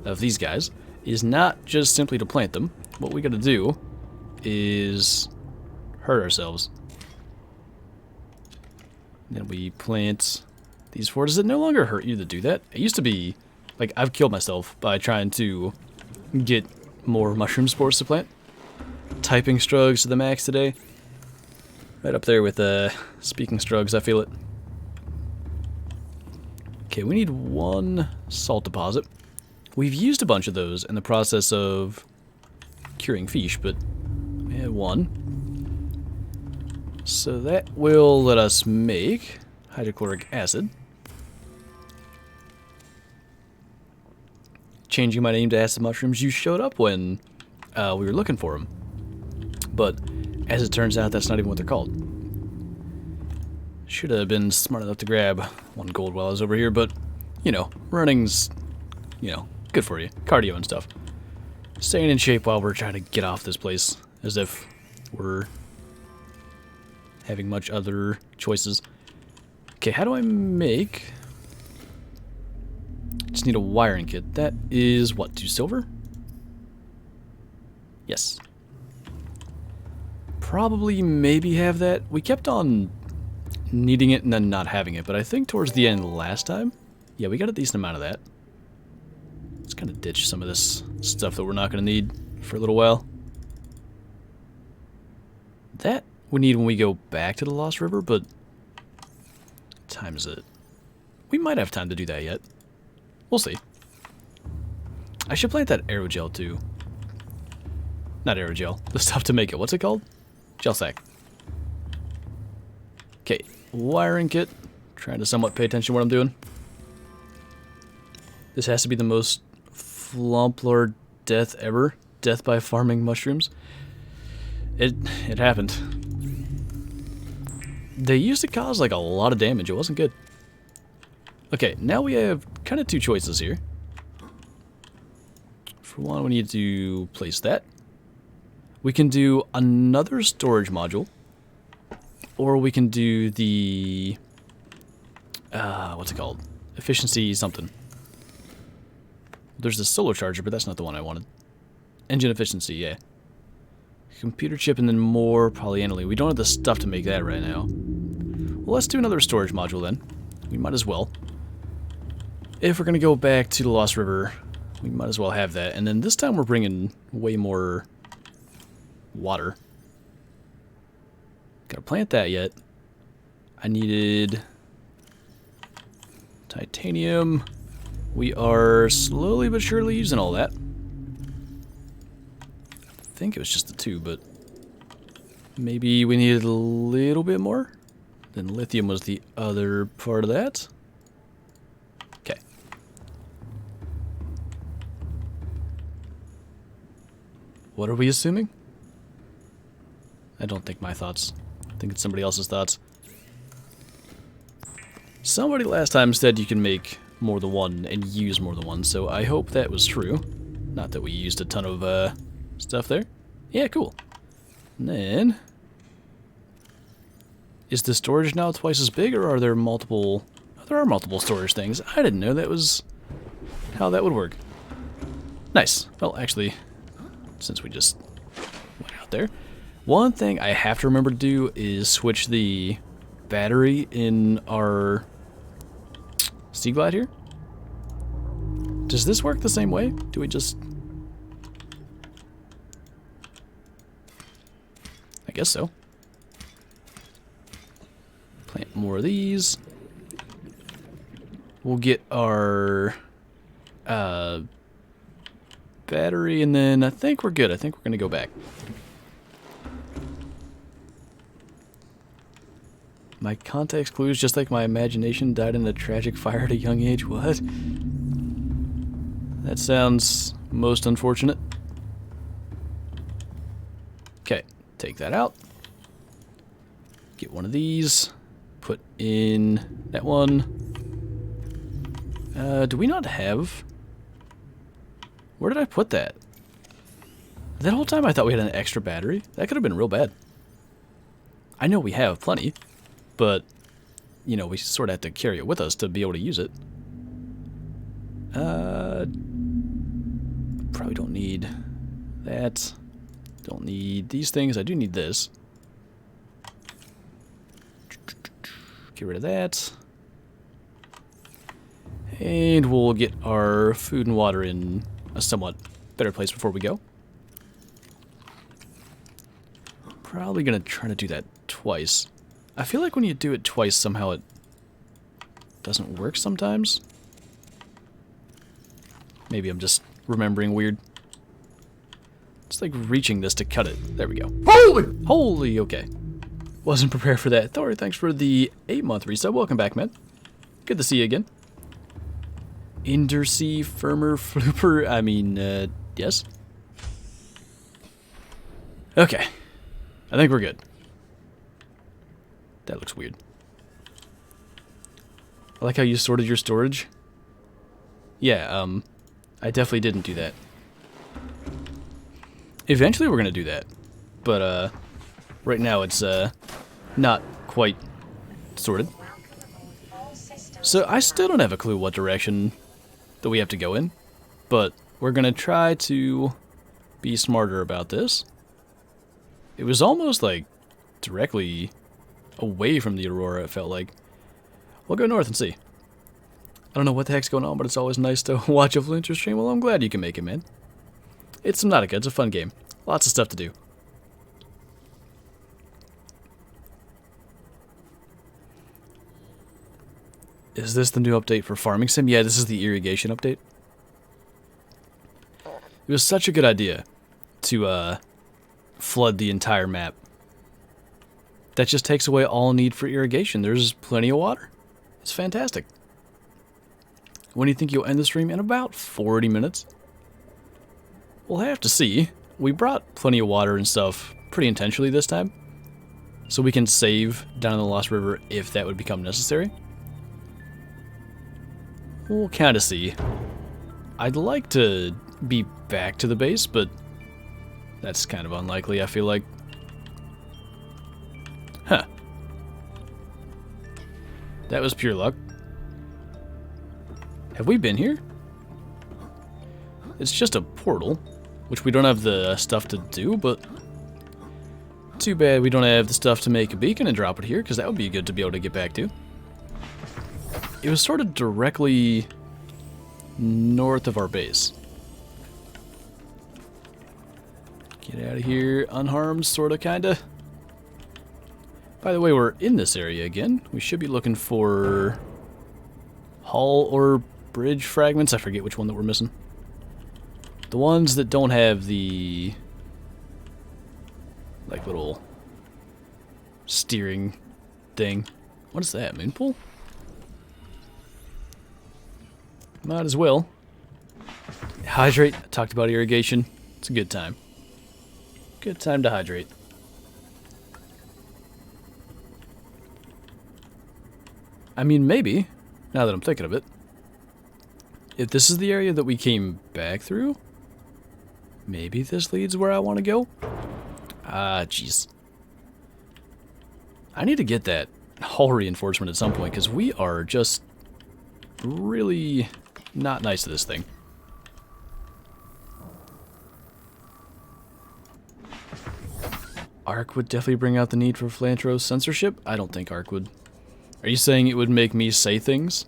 of these guys is not just simply to plant them. What we gotta do is hurt ourselves. Then we plant these 4. Does it no longer hurt you to do that? It used to be, like, I've killed myself by trying to get more mushroom spores to plant. Typing strugs to the max today. Right up there with speaking strugs, I feel it. Okay, we need 1 salt deposit. We've used a bunch of those in the process of curing fish, but we had 1. So that will let us make hydrochloric acid. Changing my name to acid mushrooms, you showed up when we were looking for them. But as it turns out, that's not even what they're called. Should have been smart enough to grab 1 gold while I was over here, but, you know, running's, you know, good for you. Cardio and stuff. Staying in shape while we're trying to get off this place, as if we're having much other choices. Okay, how do I make... Just need a wiring kit. That is, what, 2 silver? Yes. Probably maybe have that. We kept on needing it and then not having it, but I think towards the end last time, yeah, we got a decent amount of that. Let's kind of ditch some of this stuff that we're not going to need for a little while. That we need when we go back to the Lost River, but what time is it? We might have time to do that yet. We'll see. I should plant that aerogel too. Not aerogel, the stuff to make it. What's it called? Gel sack. Okay, wiring kit. Trying to somewhat pay attention to what I'm doing. This has to be the most Flumplord death ever. Death by farming mushrooms. It happened. They used to cause like a lot of damage. It wasn't good. Okay, now we have kind of 2 choices here. For one, we need to place that. We can do another storage module. Or we can do the... what's it called? Efficiency something. There's the solar charger, but that's not the one I wanted. Engine efficiency, yeah. Computer chip and then more polyaniline. We don't have the stuff to make that right now. Well, let's do another storage module then. We might as well. If we're going to go back to the Lost River, we might as well have that. And then this time we're bringing way more water. Gotta plant that yet. I needed titanium. We are slowly but surely using all that. I think it was just the 2, but maybe we needed a little bit more. Then lithium was the other part of that. Okay. What are we assuming? I don't think my thoughts. I think it's somebody else's thoughts. Somebody last time said you can make more than 1 and use more than 1, so I hope that was true. Not that we used a ton of stuff there. Yeah, cool. And then... Is the storage now twice as big, or are there multiple... Oh, there are multiple storage things. I didn't know that was how that would work. Nice. Well, actually, since we just went out there, one thing I have to remember to do is switch the battery in our Sea Glide here. Does this work the same way? Do we just... I guess so. Plant more of these. We'll get our battery, and then I think we're good. I think we're going to go back. My context clues, just like my imagination, died in a tragic fire at a young age. What? That sounds most unfortunate. Okay, take that out. Get one of these. Put in that one. Do we not have... Where did I put that? That whole time I thought we had an extra battery. That could have been real bad. I know we have plenty, but, you know, we sort of have to carry it with us to be able to use it. Probably don't need that. Don't need these things. I do need this. Get rid of that. And we'll get our food and water in a somewhat better place before we go. Probably gonna try to do that twice. I feel like when you do it twice, somehow it doesn't work sometimes. Maybe I'm just remembering weird. It's like reaching this to cut it. There we go. Holy, okay. Wasn't prepared for that. Thor, thanks for the 8-month resub. Welcome back, man. Good to see you again. Undersea firmer flooper. I mean, yes. Okay. I think we're good. That looks weird. I like how you sorted your storage. Yeah, I definitely didn't do that. Eventually we're gonna do that. But, right now it's, not quite sorted. So I still don't have a clue what direction that we have to go in, but we're gonna try to be smarter about this. It was almost like directly away from the Aurora, it felt like. We'll go north and see. I don't know what the heck's going on, but it's always nice to watch a Flincher stream. Well, I'm glad you can make it, man. It's Subnautica, it's a fun game. Lots of stuff to do. Is this the new update for Farming Sim? Yeah, this is the irrigation update. It was such a good idea to flood the entire map. That just takes away all need for irrigation. There's plenty of water. It's fantastic. When do you think you'll end the stream? In about 40 minutes. We'll have to see. We brought plenty of water and stuff pretty intentionally this time, so we can save down in the Lost River if that would become necessary. We'll kind of see. I'd like to be back to the base, but that's kind of unlikely, I feel like. Huh. That was pure luck. Have we been here? It's just a portal, which we don't have the stuff to do, but too bad we don't have the stuff to make a beacon and drop it here, because that would be good to be able to get back to. It was sort of directly north of our base. Get out of here unharmed, sorta, kinda. By the way, we're in this area again. We should be looking for hull or bridge fragments. I forget which one that we're missing. The ones that don't have the like little steering thing. What is that, moon pool? Might as well. Hydrate. I talked about irrigation. It's a good time. Good time to hydrate. I mean, maybe, now that I'm thinking of it, if this is the area that we came back through, maybe this leads where I want to go? Ah, jeez. I need to get that hull reinforcement at some point, because we are just really not nice to this thing. Ark would definitely bring out the need for philanthro censorship? I don't think Ark would. Are you saying it would make me say things?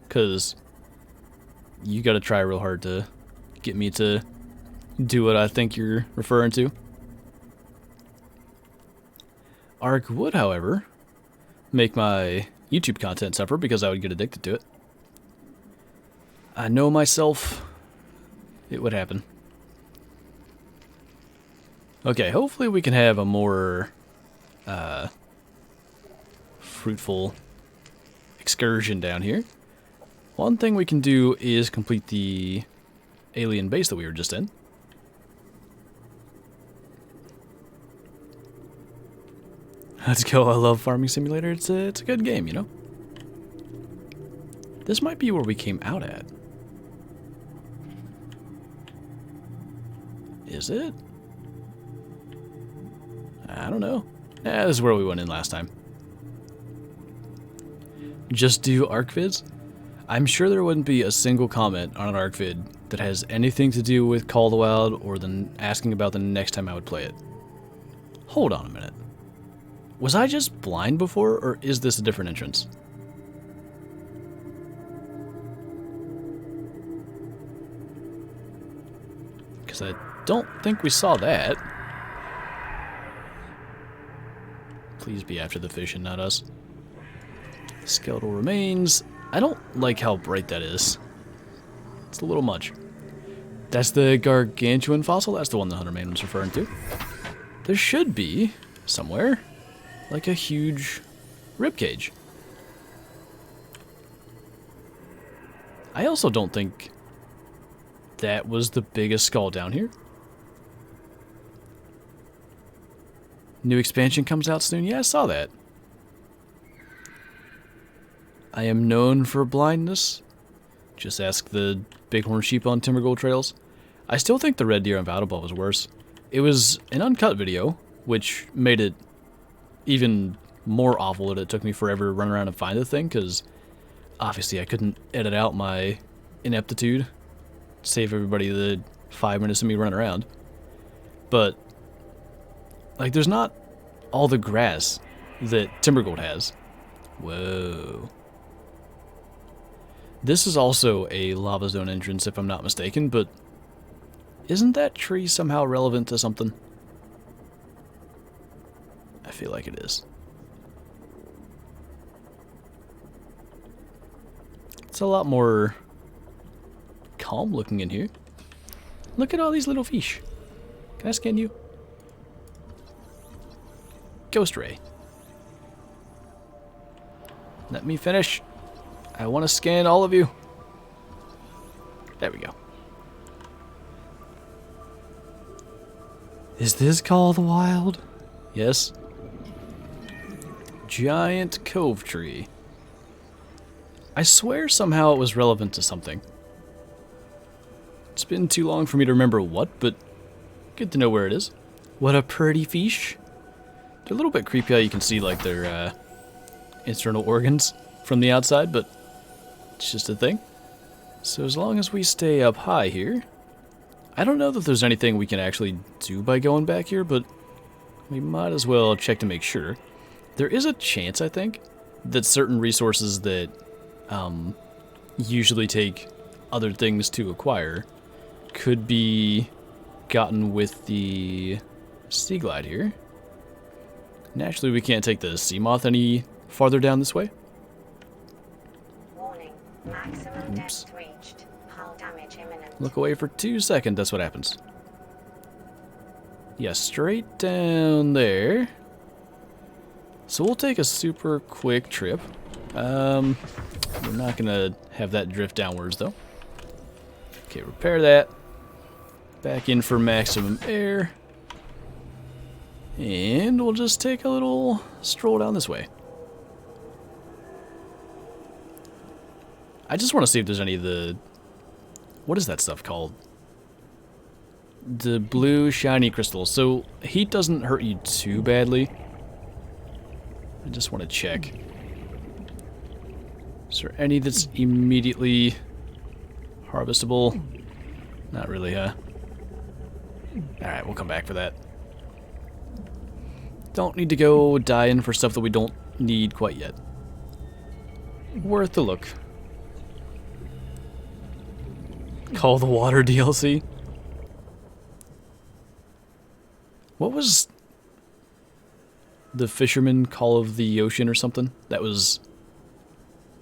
Because you gotta try real hard to get me to do what I think you're referring to. Ark would, however, make my YouTube content suffer because I would get addicted to it. I know myself, it would happen. Okay, hopefully we can have a more fruitful excursion down here. One thing we can do is complete the alien base that we were just in. Let's go. I love Farming Simulator. It's a good game, you know? This might be where we came out at. Is it? I don't know. This is where we went in last time. Just do Ark vids? I'm sure there wouldn't be a single comment on an Ark vid that has anything to do with Call of the Wild or then asking about the next time I would play it. Hold on a minute. Was I just blind before, or is this a different entrance? Because I don't think we saw that. Please be after the fish and not us. Skeletal remains. I don't like how bright that is. It's a little much. That's the gargantuan fossil. That's the one the Hunter Man was referring to. There should be, somewhere, like a huge ribcage. I also don't think that was the biggest skull down here. New expansion comes out soon. Yeah, I saw that. I am known for blindness. Just ask the bighorn sheep on Timbergold trails. I still think the red deer on Vaudeville was worse. It was an uncut video, which made it even more awful that it took me forever to run around and find the thing, because obviously I couldn't edit out my ineptitude, save everybody the 5 minutes of me running around. But, like, there's not all the grass that Timbergold has. Whoa. This is also a lava zone entrance, if I'm not mistaken, but isn't that tree somehow relevant to something? I feel like it is. It's a lot more calm looking in here. Look at all these little fish. Can I scan you? Ghost Ray. Let me finish. I want to scan all of you. There we go. Is this Call of the Wild? Yes. Giant cove tree. I swear somehow it was relevant to something. It's been too long for me to remember what, but good to know where it is. What a pretty fish. They're a little bit creepy how you can see like their internal organs from the outside, but it's just a thing. So as long as we stay up high here, I don't know that there's anything we can actually do by going back here, but we might as well check to make sure. There is a chance, I think, that certain resources that usually take other things to acquire could be gotten with the Sea Glide here. Naturally, we can't take the Seamoth any farther down this way. Warning. Maximum depth reached. Hull damage imminent. Look away for 2 seconds, that's what happens. Yeah, straight down there. So we'll take a super quick trip. We're not gonna have that drift downwards though. Okay, repair that. Back in for maximum air. And we'll just take a little stroll down this way. I just want to see if there's any of the... What is that stuff called? The blue shiny crystals. So heat doesn't hurt you too badly. I just want to check. Is there any that's immediately harvestable? Not really, huh? Alright, we'll come back for that. Don't need to go dying for stuff that we don't need quite yet. Worth the look. Call the Water DLC? What was the Fisherman Call of the Ocean or something? That was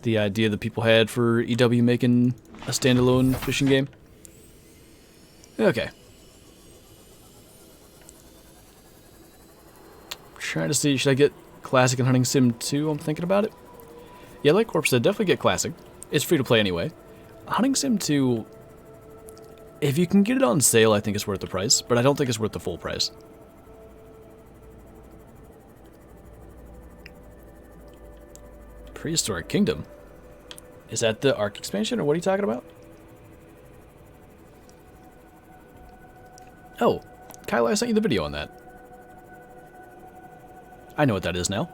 the idea that people had for EW making a standalone fishing game. Okay. Trying to see, should I get Classic and Hunting Sim 2? I'm thinking about it. Yeah, like Corp said, definitely get Classic. It's free to play anyway. Hunting Sim 2, if you can get it on sale, I think it's worth the price, but I don't think it's worth the full price. Prehistoric Kingdom. Is that the Ark expansion, or what are you talking about? Oh, Kyla, I sent you the video on that. I know what that is now.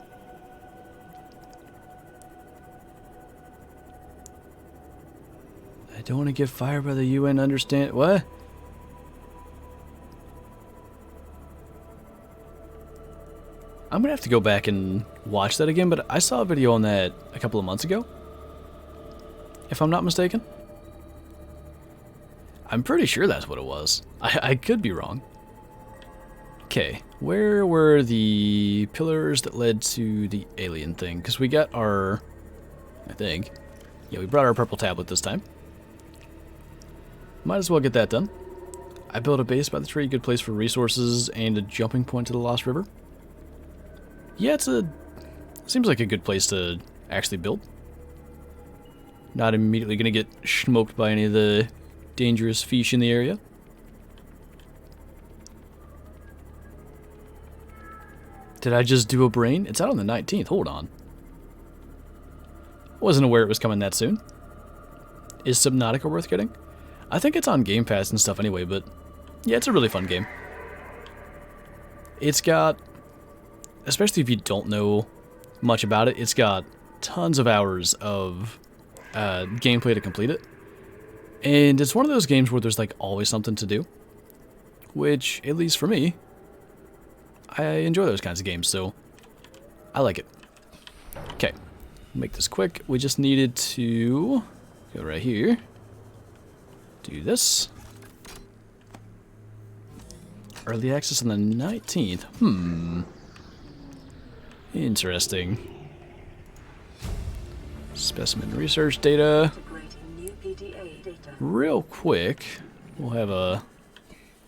I don't want to get fired by the UN, understand? What? I'm going to have to go back and watch that again, but I saw a video on that a couple of months ago. If I'm not mistaken. I'm pretty sure that's what it was. I could be wrong. Okay, where were the pillars that led to the alien thing? Because we got our, I think, yeah, we brought our purple tablet this time. Might as well get that done. I built a base by the tree, good place for resources, and a jumping point to the Lost River. Yeah, seems like a good place to actually build. Not immediately gonna get smoked by any of the dangerous fish in the area. Did I just do a brain? It's out on the 19th. Hold on. Wasn't aware it was coming that soon. Is Subnautica worth getting? I think it's on Game Pass and stuff anyway, but yeah, it's a really fun game. It's got, especially if you don't know much about it, it's got tons of hours of gameplay to complete it. And it's one of those games where there's like always something to do. Which, at least for me, I enjoy those kinds of games, so I like it. Okay, make this quick. We just needed to go right here. Do this. Early access on the 19th. Interesting. Specimen research data. Integrating new PDA data. Real quick, we'll have a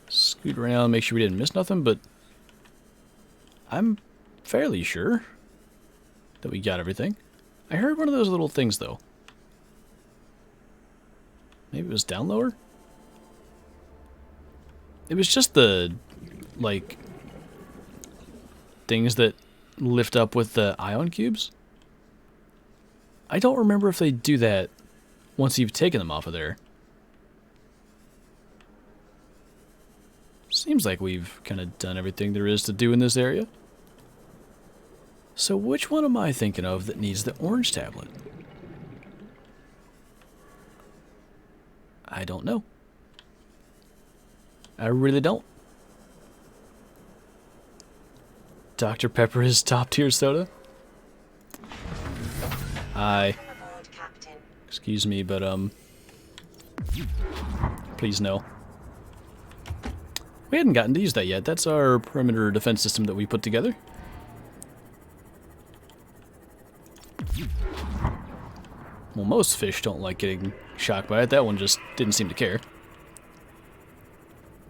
scoot around, make sure we didn't miss nothing, but I'm fairly sure that we got everything. I heard one of those little things, though. Maybe it was down lower? It was just the, like, things that lift up with the ion cubes. I don't remember if they do that once you've taken them off of there. Seems like we've kind of done everything there is to do in this area. So which one am I thinking of that needs the orange tablet? I don't know. I really don't. Dr. Pepper is top tier soda? Aboard, Captain. Excuse me, but please no. We hadn't gotten to use that yet. That's our perimeter defense system that we put together. Well, most fish don't like getting shocked by it. That one just didn't seem to care.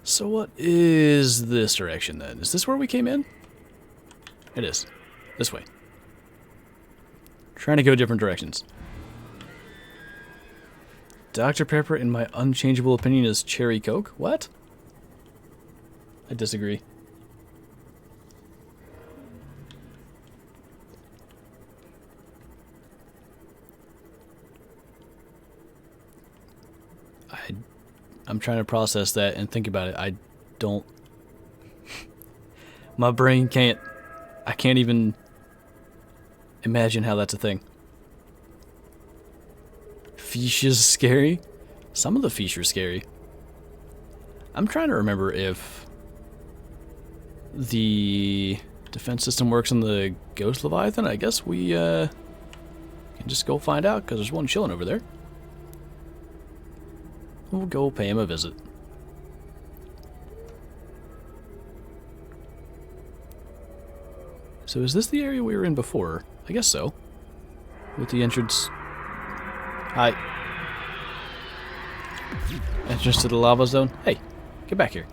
So what is this direction then? Is this where we came in? It is. This way. Trying to go different directions. Dr. Pepper, in my unchangeable opinion, is cherry Coke. What? I disagree. I'm trying to process that and think about it. I don't... My brain can't... I can't even imagine how that's a thing. Fish is scary? Some of the fish are scary. I'm trying to remember if the defense system works on the Ghost Leviathan, I guess we can just go find out, because there's one chilling over there. We'll go pay him a visit. So is this the area we were in before? I guess so. With the entrance... Hi. Entrance to the lava zone. Hey, get back here.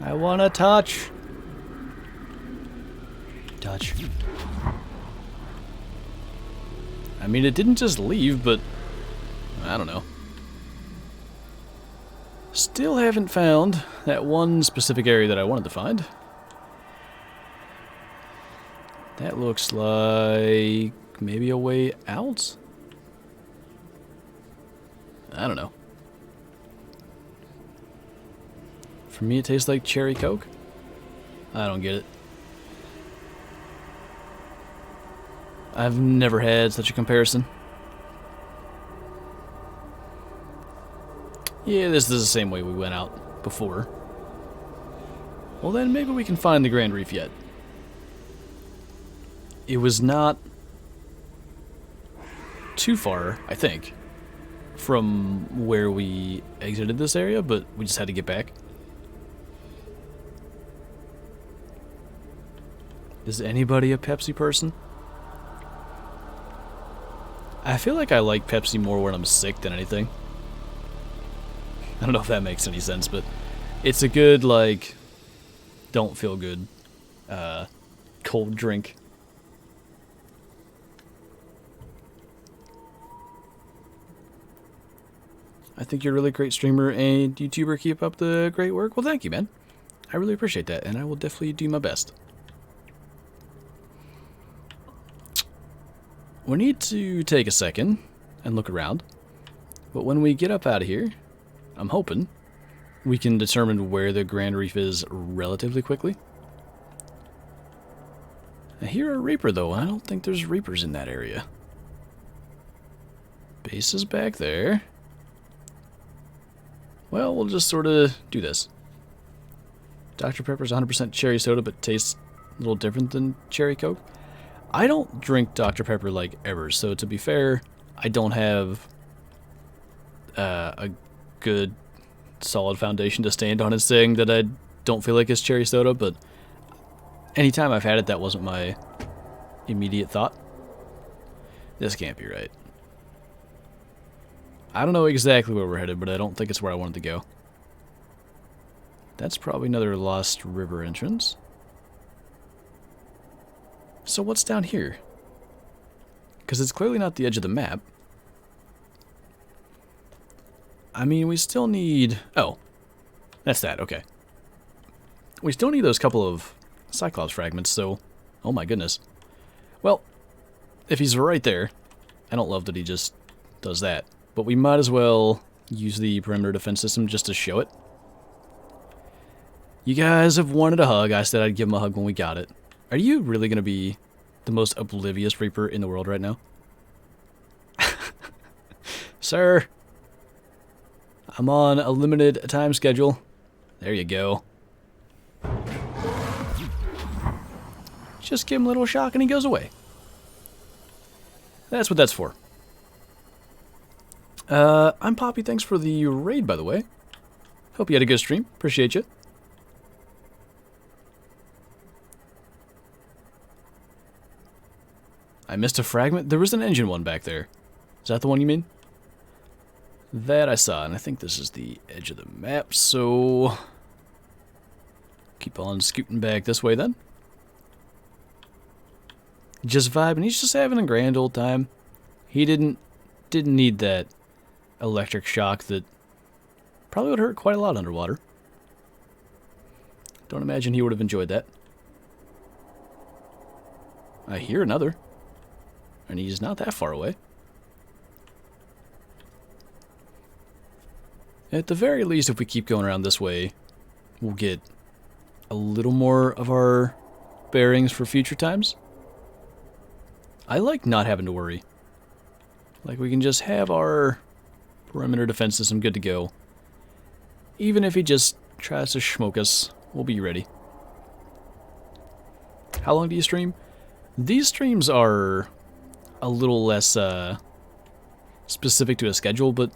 I wanna touch. Touch. I mean, it didn't just leave, but... I don't know. Still haven't found that one specific area that I wanted to find. That looks like maybe a way out? I don't know. For me, it tastes like cherry Coke. I don't get it. I've never had such a comparison. Yeah, this is the same way we went out before. Well then, maybe we can find the Grand Reef yet. It was not too far, I think, from where we exited this area, but we just had to get back. Is anybody a Pepsi person? I feel like I like Pepsi more when I'm sick than anything. I don't know if that makes any sense, but it's a good, like, don't feel good cold drink. I think you're a really great streamer and YouTuber. Keep up the great work. Well, thank you, man. I really appreciate that, and I will definitely do my best. We need to take a second and look around, but when we get up out of here, I'm hoping we can determine where the Grand Reef is relatively quickly. I hear a Reaper, though, and I don't think there's Reapers in that area. Base is back there. Well, we'll just sort of do this. Dr. Pepper's 100% cherry soda, but tastes a little different than cherry Coke. I don't drink Dr. Pepper like ever, so to be fair, I don't have a good solid foundation to stand on and saying that I don't feel like it's cherry soda, but anytime I've had it, that wasn't my immediate thought. This can't be right. I don't know exactly where we're headed, but I don't think it's where I wanted to go. That's probably another Lost River entrance. So what's down here? Because it's clearly not the edge of the map. I mean, we still need... Oh, that's that, okay. We still need those couple of Cyclops fragments, so... Oh my goodness. Well, if he's right there, I don't love that he just does that. But we might as well use the perimeter defense system just to show it. You guys have wanted a hug. I said I'd give him a hug when we got it. Are you really going to be the most oblivious Reaper in the world right now? Sir, I'm on a limited time schedule. There you go. Just give him a little shock and he goes away. That's what that's for. I'm Poppy. Thanks for the raid, by the way. Hope you had a good stream. Appreciate you. I missed a fragment. There was an engine one back there. Is that the one you mean? That I saw, and I think this is the edge of the map, so... Keep on scooting back this way, then. Just vibing. He's just having a grand old time. He didn't need that electric shock that probably would hurt quite a lot underwater. Don't imagine he would have enjoyed that. I hear another. And he's not that far away. At the very least, if we keep going around this way, we'll get a little more of our bearings for future times. I like not having to worry. Like, we can just have our perimeter defense system good to go. Even if he just tries to smoke us we'll be ready. How long do you stream? These streams are a little less specific to a schedule, but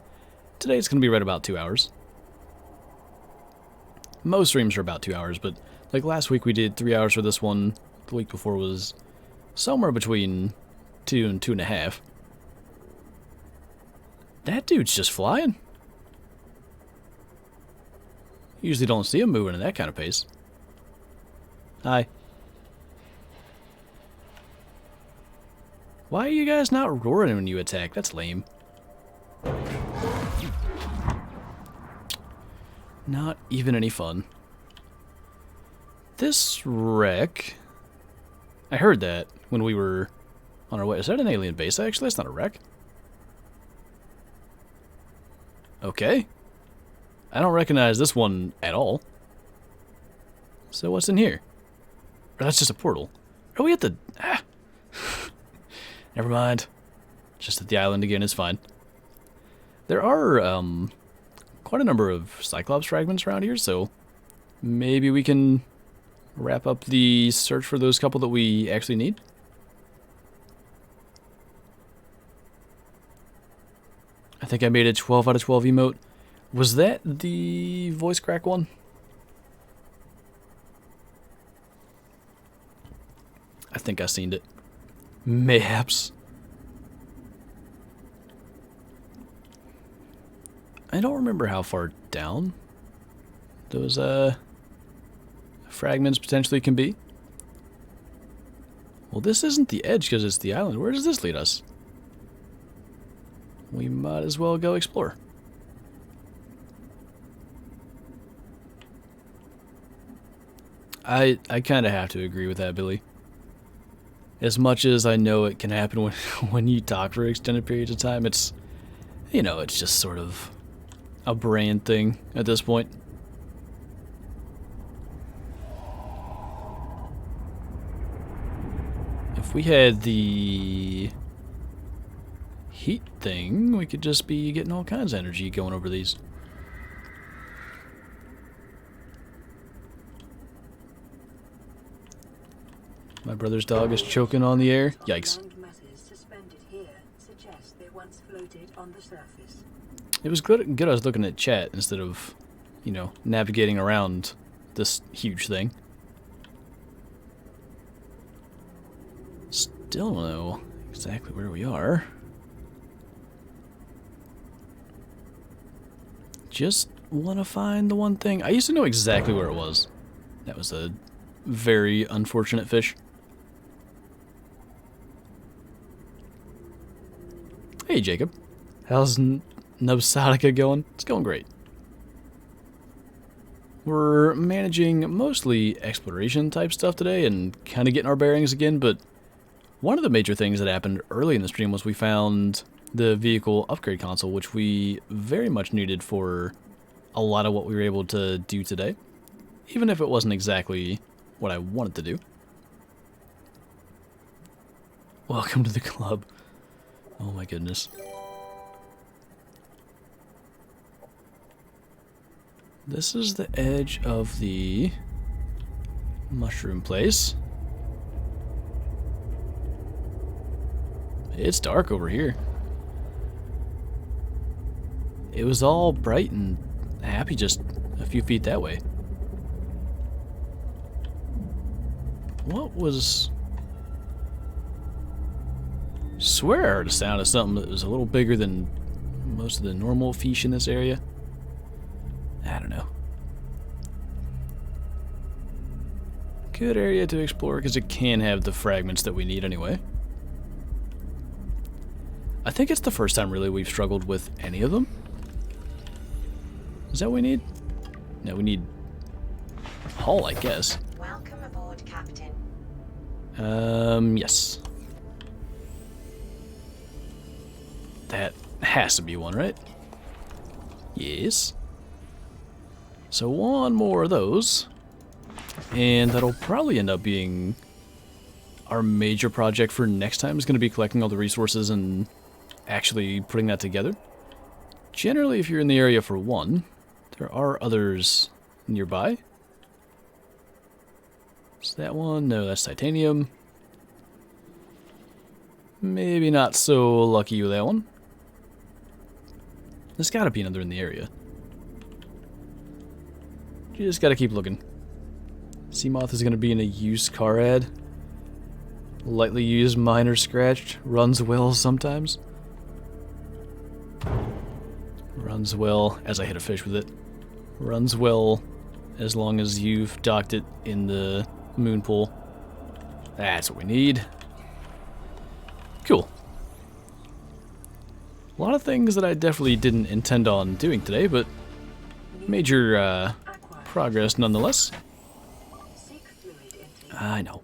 today it's going to be right about 2 hours. Most streams are about 2 hours, but like last week we did 3 hours for this one. The week before was somewhere between 2 and 2.5. That dude's just flying. Usually don't see him moving at that kind of pace. Hi. Why are you guys not roaring when you attack? That's lame. Not even any fun. This wreck... I heard that when we were on our way. Is that an alien base, actually? That's not a wreck. Okay. I don't recognize this one at all. So what's in here? Or that's just a portal. Are we at the... Ah. Never mind. Just at the island again is fine. There are quite a number of Cyclops fragments around here, so maybe we can wrap up the search for those couple that we actually need. I think I made a 12 out of 12 emote. Was that the voice crack one? I think I seen it. Mayhaps. I don't remember how far down those fragments potentially can be. Well, this isn't the edge because it's the island. Where does this lead us? We might as well go explore. I kind of have to agree with that, Billy. As much as I know it can happen when when you talk for extended periods of time, it's, you know, it's just sort of a brain thing at this point. If we had the heat thing, we could just be getting all kinds of energy going over these. My brother's dog is choking on the air. Yikes. Land masses suspended here suggest they once floated on the surface. It was good I was looking at chat instead of, you know, navigating around this huge thing. Still don't know exactly where we are. Just want to find the one thing. I used to know exactly where it was. That was a very unfortunate fish. Hey, Jacob. How's Nubsautica going? It's going great. We're managing mostly exploration type stuff today and kind of getting our bearings again, but one of the major things that happened early in the stream was we found the vehicle upgrade console, which we very much needed for a lot of what we were able to do today, even if it wasn't exactly what I wanted to do. Welcome to the club. Oh my goodness. This is the edge of the mushroom place. It's dark over here. It was all bright and happy just a few feet that way. What was... Swear I heard a sound of something that was a little bigger than most of the normal fish in this area. I don't know. Good area to explore because it can have the fragments that we need anyway. I think it's the first time really we've struggled with any of them. Is that what we need? No, we need hull, I guess. Welcome aboard, Captain. Yes. That has to be one, right? Yes. So one more of those. And that'll probably end up being our major project for next time, is going to be collecting all the resources and actually putting that together. Generally, if you're in the area for one, there are others nearby. Is that one? No, that's titanium. Maybe not so lucky with that one. There's gotta be another in the area. You just gotta keep looking. Seamoth is gonna be in a used car ad. Lightly used, minor scratched. Runs well sometimes. Runs well as I hit a fish with it. Runs well as long as you've docked it in the moon pool. That's what we need. Cool. A lot of things that I definitely didn't intend on doing today, but major progress nonetheless. Seek fluid intake. I know.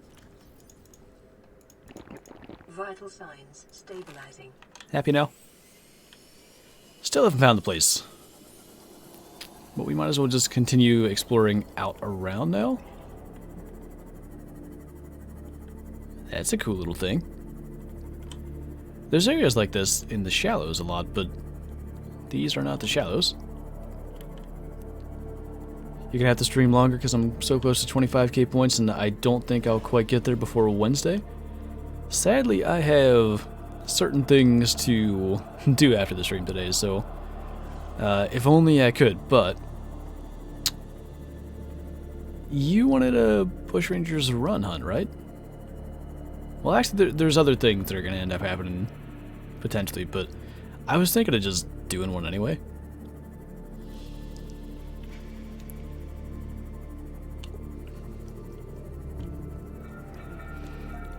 Vital signs stabilizing. Happy now? Still haven't found the place. But we might as well just continue exploring out around now. That's a cool little thing. There's areas like this in the shallows a lot, but these are not the shallows. You're gonna have to stream longer because I'm so close to 25k points and I don't think I'll quite get there before Wednesday. Sadly, I have certain things to do after the stream today, so if only I could, but you wanted a Bushrangers run hunt, right? Well, actually, there's other things that are going to end up happening, potentially, but I was thinking of just doing one anyway.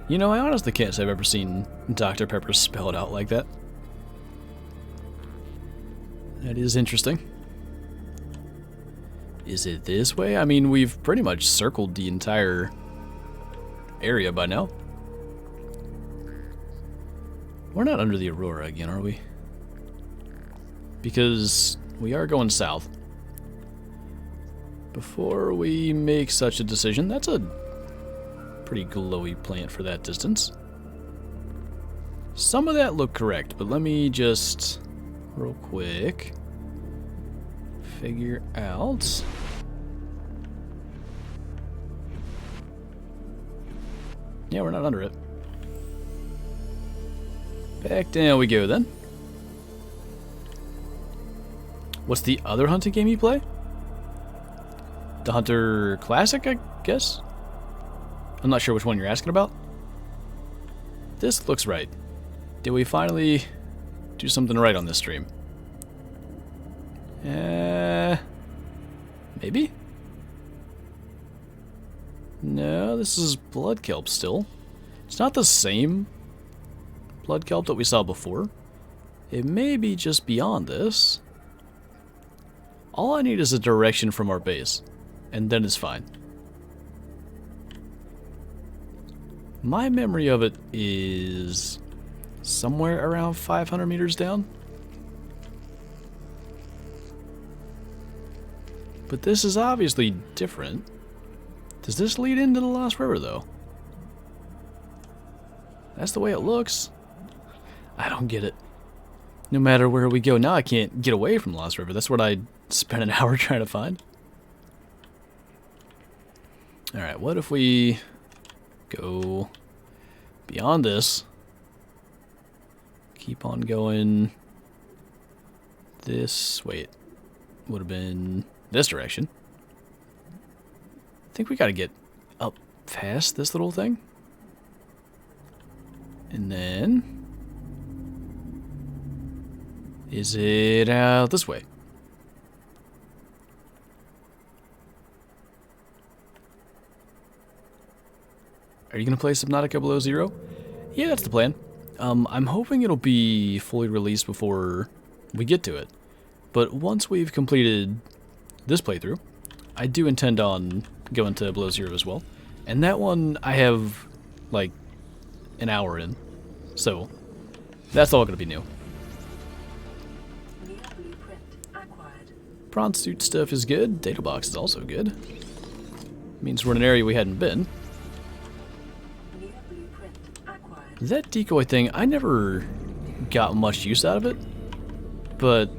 You know, I honestly can't say I've ever seen Dr. Pepper spelled out like that. That is interesting. Is it this way? I mean, we've pretty much circled the entire area by now. We're not under the Aurora again, are we? Because we are going south. Before we make such a decision, that's a pretty glowy plant for that distance. Some of that looked correct, but let me just real quick figure out. Yeah, we're not under it. Back down we go then. What's the other hunting game you play? The Hunter Classic, I guess? I'm not sure which one you're asking about. This looks right. Did we finally do something right on this stream? Maybe? No, this is Blood Kelp still. It's not the same Blood Kelp that we saw before. It may be just beyond this. All I need is a direction from our base, and then it's fine. My memory of it is somewhere around 500 meters down. But this is obviously different. Does this lead into the Lost River, though? That's the way it looks. I don't get it. No matter where we go, now I can't get away from Lost River. That's what I spent an hour trying to find. Alright, what if we go beyond this? Keep on going this... Wait. Would have been this direction. I think we gotta get up past this little thing. And then... Is it out this way? Are you gonna play Subnautica Below Zero? Yeah, that's the plan. I'm hoping it'll be fully released before we get to it. But once we've completed this playthrough, I do intend on going to Below Zero as well. And that one I have, like, an hour in. So, that's all gonna be new. New blueprint acquired. Prawn suit stuff is good. Data box is also good. Means we're in an area we hadn't been. New blueprint acquired. That decoy thing, I never got much use out of it. But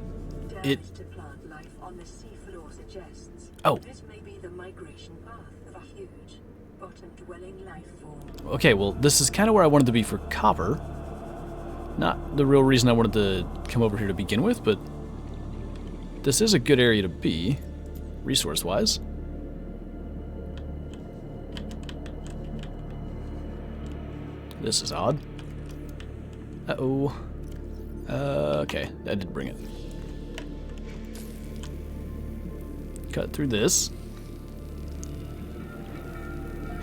it... Damage to plant life on the seafloor suggests Oh. this may be the migration path of a huge bottom indwelling life form. Okay, well, this is kind of where I wanted to be for copper. Not the real reason I wanted to come over here to begin with, but this is a good area to be, resource-wise. This is odd. Uh-oh. Okay, that did bring it. Cut through this.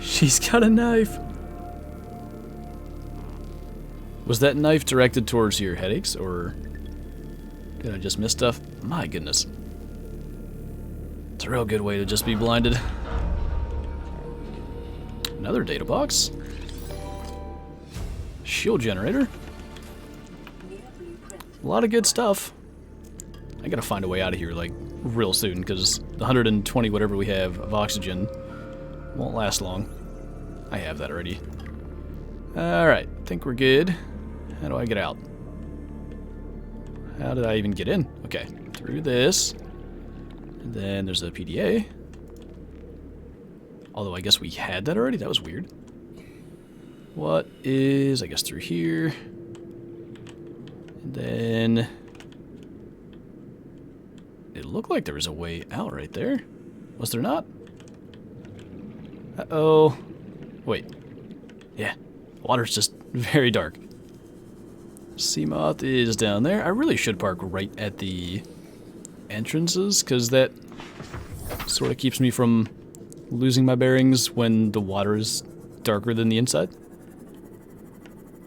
She's got a knife. Was that knife directed towards your headaches, or did I just miss stuff? My goodness. It's a real good way to just be blinded. Another data box. Shield generator. A lot of good stuff. I gotta find a way out of here, like, real soon, because the 120 whatever we have of oxygen won't last long. I have that already. Alright, think we're good. How do I get out? How did I even get in? Okay, through this. And then there's a PDA. Although I guess we had that already? That was weird. What is, I guess, through here. And then it looked like there was a way out right there. Was there not? Uh-oh. Wait. Yeah. Water's just very dark. Seamoth is down there. I really should park right at the entrances, because that sort of keeps me from losing my bearings when the water is darker than the inside.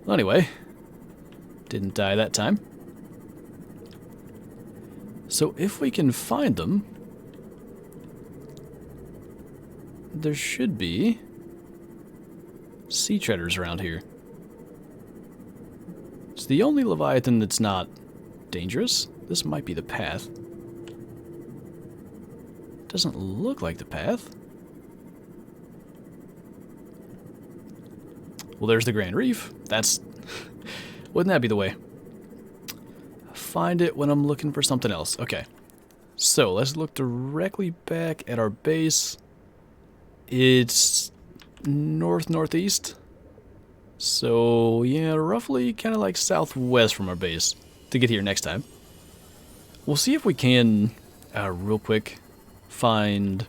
Well, anyway, didn't die that time. So if we can find them, there should be sea treaders around here. It's the only Leviathan that's not dangerous. This might be the path. Doesn't look like the path. Well, there's the Grand Reef. That's... wouldn't that be the way? Find it when I'm looking for something else. Okay. So, let's look directly back at our base. It's north-northeast. So, yeah, roughly kind of like southwest from our base to get here next time. We'll see if we can, real quick, find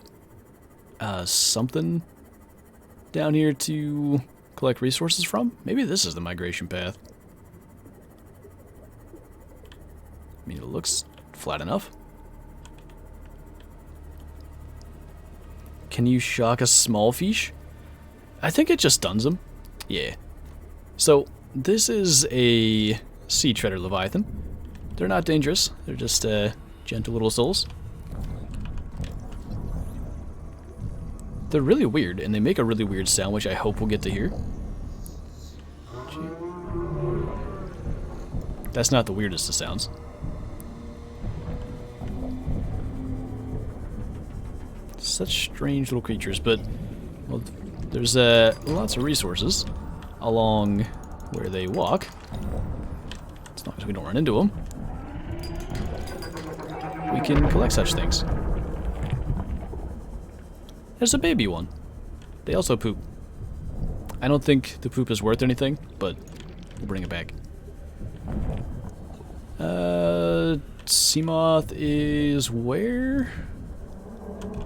something down here to collect resources from. Maybe this is the migration path. I mean, it looks flat enough. Can you shock a small fish? I think it just stuns them. Yeah. So, this is a sea treader Leviathan. They're not dangerous. They're just gentle little souls. They're really weird, and they make a really weird sound, which I hope we'll get to hear. That's not the weirdest of sounds. Such strange little creatures, but well, there's lots of resources along where they walk, as long as we don't run into them. We can collect such things. There's a baby one. They also poop. I don't think the poop is worth anything, but we'll bring it back. Seamoth is where?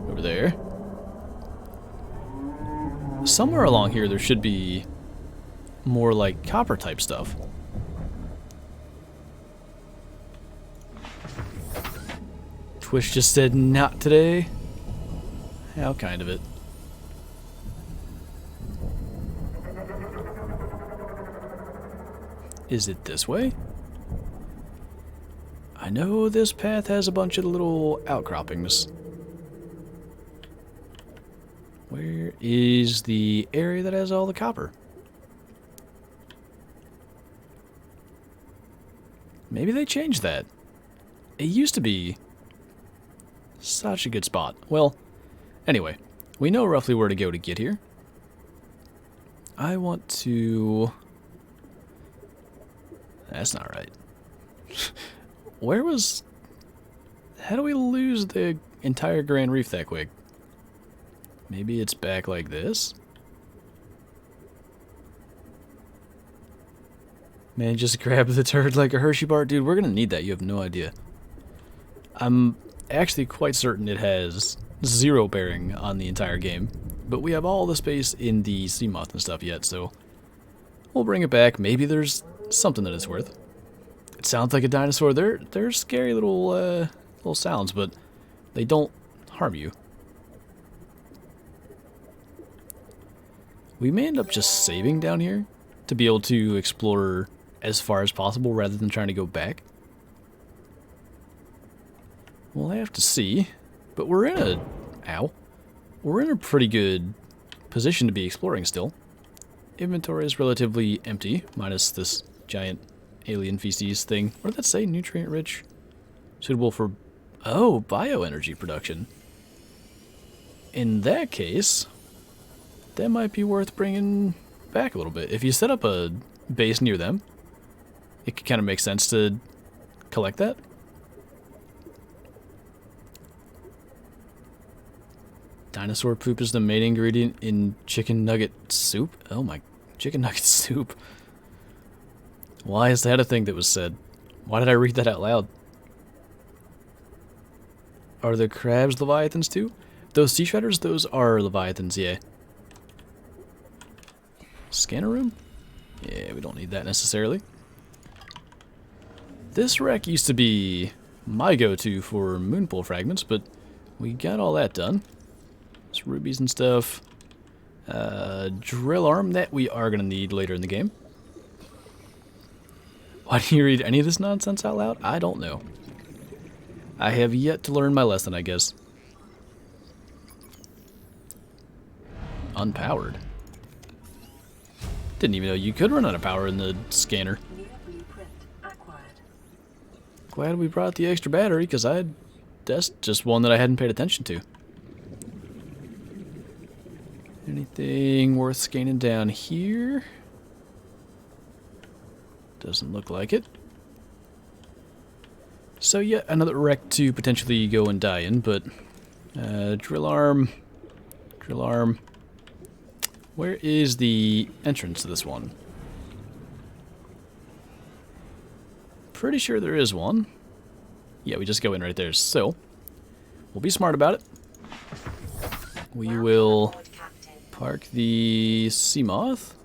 Over there. Somewhere along here there should be more like copper type stuff. Twitch just said not today. How kind of it. Is it this way? I know this path has a bunch of little outcroppings. Where is the area that has all the copper? Maybe they changed that. It used to be such a good spot. Well, anyway, we know roughly where to go to get here. I want to... That's not right. Where was... How do we lose the entire Grand Reef that quick? Maybe it's back like this? Man, just grab the turd like a Hershey bar. Dude, we're gonna need that. You have no idea. I'm actually quite certain it has 0 bearing on the entire game. But we have all the space in the Seamoth and stuff yet, so we'll bring it back. Maybe there's something that it's worth. It sounds like a dinosaur. They're scary little sounds, but they don't harm you. We may end up just saving down here to be able to explore as far as possible rather than trying to go back. We'll have to see, but we're in a pretty good position to be exploring still. Inventory is relatively empty, minus this giant alien feces thing. What did that say? Nutrient rich, suitable for bioenergy production. In that case, that might be worth bringing back a little bit. If you set up a base near them, it could kind of make sense to collect that. Dinosaur poop is the main ingredient in chicken nugget soup? Oh my, chicken nugget soup. Why is that a thing that was said? Why did I read that out loud? Are the crabs leviathans too? Those sea shredders, those are leviathans, yeah. Scanner room? Yeah, we don't need that necessarily. This wreck used to be my go-to for moonpool fragments, but we got all that done. There's rubies and stuff. Drill arm that we are going to need later in the game. Why do you read any of this nonsense out loud? I don't know. I have yet to learn my lesson, I guess. Unpowered. Didn't even know you could run out of power in the scanner. New blueprint acquired. Glad we brought the extra battery, because that's just one that I hadn't paid attention to. Anything worth scanning down here? Doesn't look like it. So yet another wreck to potentially go and die in, but drill arm. Where is the entrance to this one? Pretty sure there is one. Yeah, we just go in right there. So, we'll be smart about it. We will park the Seamoth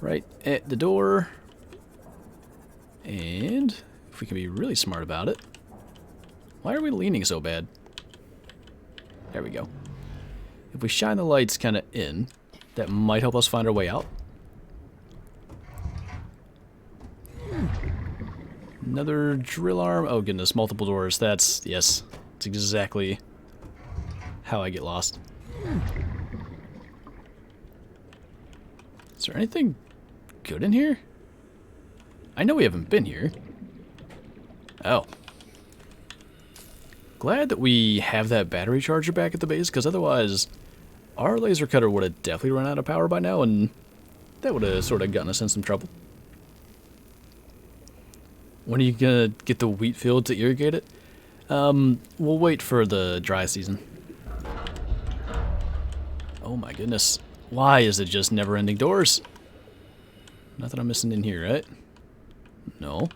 right at the door. And if we can be really smart about it. Why are we leaning so bad? There we go. If we shine the lights kind of in, that might help us find our way out. Another drill arm. Oh goodness, multiple doors. That's exactly how I get lost. Is there anything good in here? I know we haven't been here. Oh. Glad that we have that battery charger back at the base, because otherwise our laser cutter would have definitely run out of power by now, and that would have sort of gotten us in some trouble. When are you gonna get the wheat field to irrigate it? We'll wait for the dry season. Oh my goodness. Why is it just never-ending doors? Nothing I'm missing in here, right? No.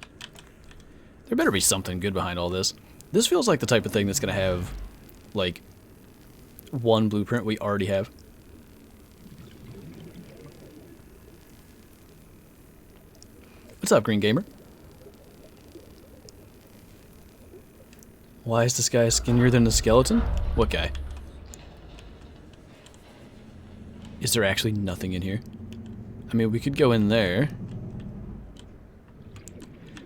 There better be something good behind all this. This feels like the type of thing that's gonna have, like, one blueprint we already have. What's up, Green Gamer? Why is this guy skinnier than the skeleton? What guy? Is there actually nothing in here? I mean, we could go in there.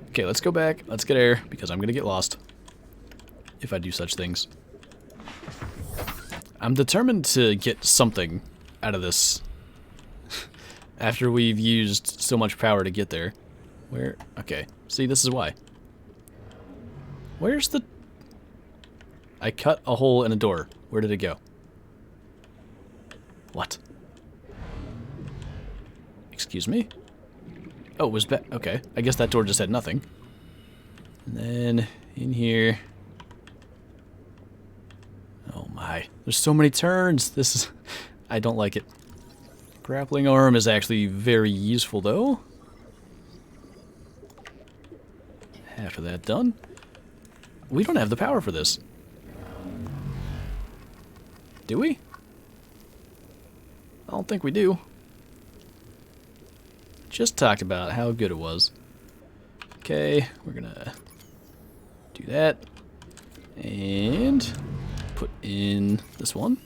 Okay, let's go back. Let's get air, because I'm gonna get lost if I do such things. I'm determined to get something out of this after we've used so much power to get there. Where? Okay. See, this is why. Where's the... I cut a hole in a door. Where did it go? What? Excuse me? Oh, it was back. Okay. I guess that door just had nothing. And then in here... Oh my. There's so many turns. This is... I don't like it. Grappling arm is actually very useful, though. half of that done. We don't have the power for this. Do we? I don't think we do. Just talked about how good it was. Okay, we're gonna do that. And put in this one.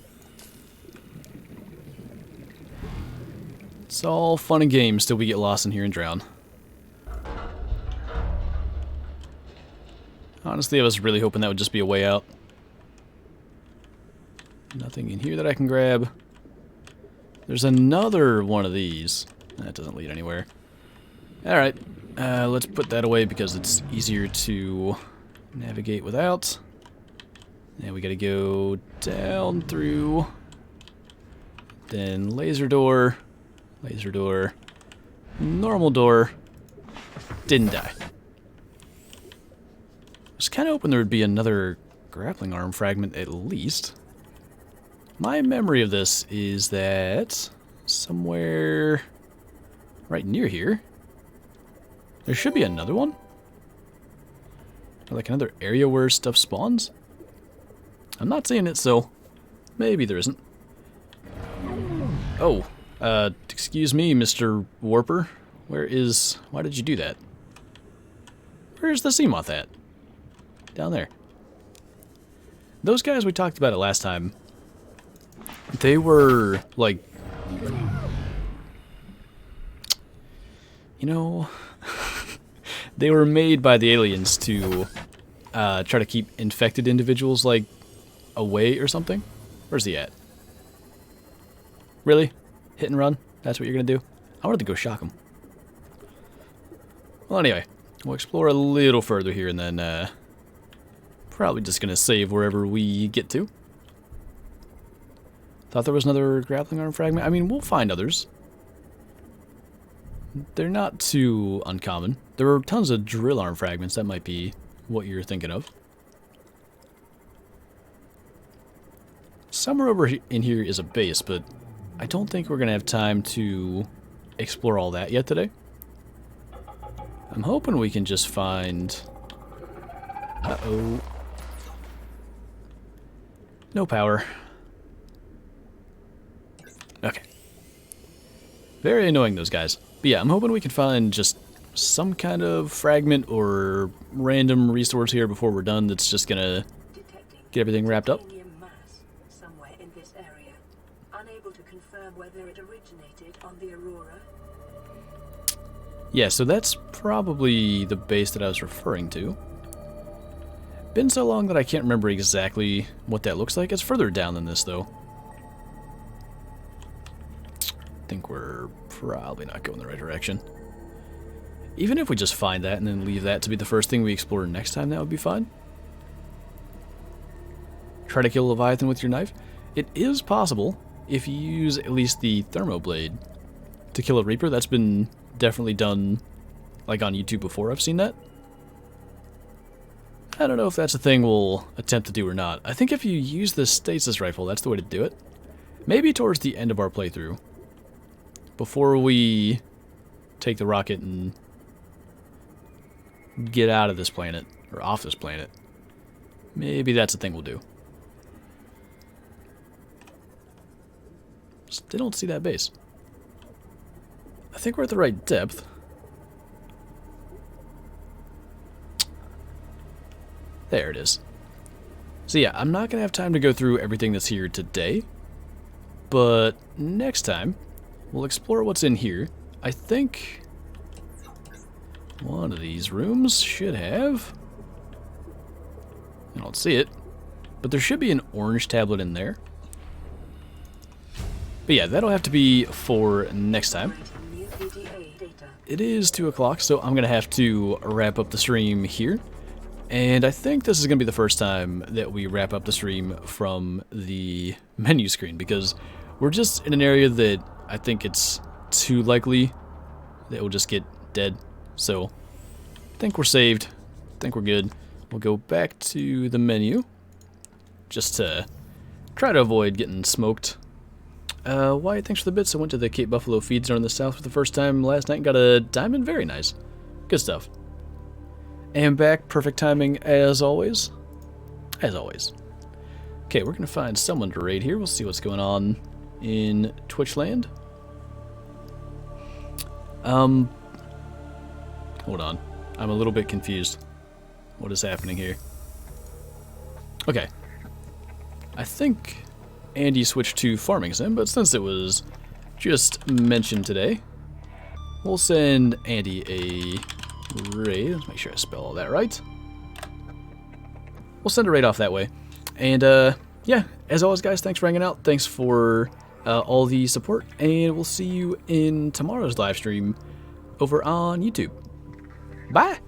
It's all fun and games till we get lost in here and drown. Honestly, I was really hoping that would just be a way out. Nothing in here that I can grab. There's another one of these. That doesn't lead anywhere. Alright, let's put that away because it's easier to navigate without. And we gotta go down through. Then laser door. Laser door. Normal door. Didn't die. I was kind of hoping there would be another grappling arm fragment at least. My memory of this is that somewhere right near here, there should be another one. Or like another area where stuff spawns. I'm not seeing it, so maybe there isn't. Oh, excuse me, Mr. Warper. Why did you do that? Where's the Seamoth at? Down there. Those guys, we talked about it last time. They were, like, you know, they were made by the aliens to try to keep infected individuals, like, away or something. Where's he at? Really? Hit and run? That's what you're gonna do? I wanted to go shock him. Well, anyway, we'll explore a little further here and then, probably just gonna save wherever we get to. Thought there was another grappling arm fragment. I mean, we'll find others. They're not too uncommon. There are tons of drill arm fragments. That might be what you're thinking of. Somewhere over in here is a base, but I don't think we're going to have time to explore all that yet today. I'm hoping we can just find... Uh-oh. No power. Okay. Very annoying, those guys. But yeah, I'm hoping we can find just some kind of fragment or random resource here before we're done that's just gonna get everything wrapped up. Mass somewhere in this area. Unable to confirm whether it originated on the Aurora. Yeah, so that's probably the base that I was referring to. Been so long that I can't remember exactly what that looks like. It's further down than this, though. I think we're probably not going the right direction. Even if we just find that and then leave that to be the first thing we explore next time, that would be fine. Try to kill Leviathan with your knife. It is possible if you use at least the Thermoblade to kill a Reaper. That's been definitely done like on YouTube before. I've seen that. I don't know if that's a thing we'll attempt to do or not. I think if you use the Stasis Rifle, that's the way to do it. Maybe towards the end of our playthrough. Before we take the rocket and get out of this planet, or off this planet. Maybe that's the thing we'll do. Still don't see that base. I think we're at the right depth. There it is. So yeah, I'm not going to have time to go through everything that's here today. But next time, we'll explore what's in here. I think one of these rooms should have... I don't see it. But there should be an orange tablet in there. But yeah, that'll have to be for next time. It is 2 o'clock, so I'm going to have to wrap up the stream here. And I think this is going to be the first time that we wrap up the stream from the menu screen, because we're just in an area that I think it's too likely that we'll just get dead. So I think we're saved. I think we're good. We'll go back to the menu just to try to avoid getting smoked. Wyatt, thanks for the bits. I went to the Cape Buffalo feed zone in the south for the first time last night and got a diamond. Very nice. Good stuff. am back. Perfect timing as always. As always. Okay, we're going to find someone to raid here. We'll see what's going on in Twitchland. Hold on. I'm a little bit confused. What is happening here? Okay. I think Andy switched to farming sim, but since it was just mentioned today, we'll send Andy a raid. Let's make sure I spell all that right. We'll send a raid off that way. And, yeah, as always, guys, thanks for hanging out. Thanks for all the support. And we'll see you in tomorrow's live stream over on YouTube. Bye!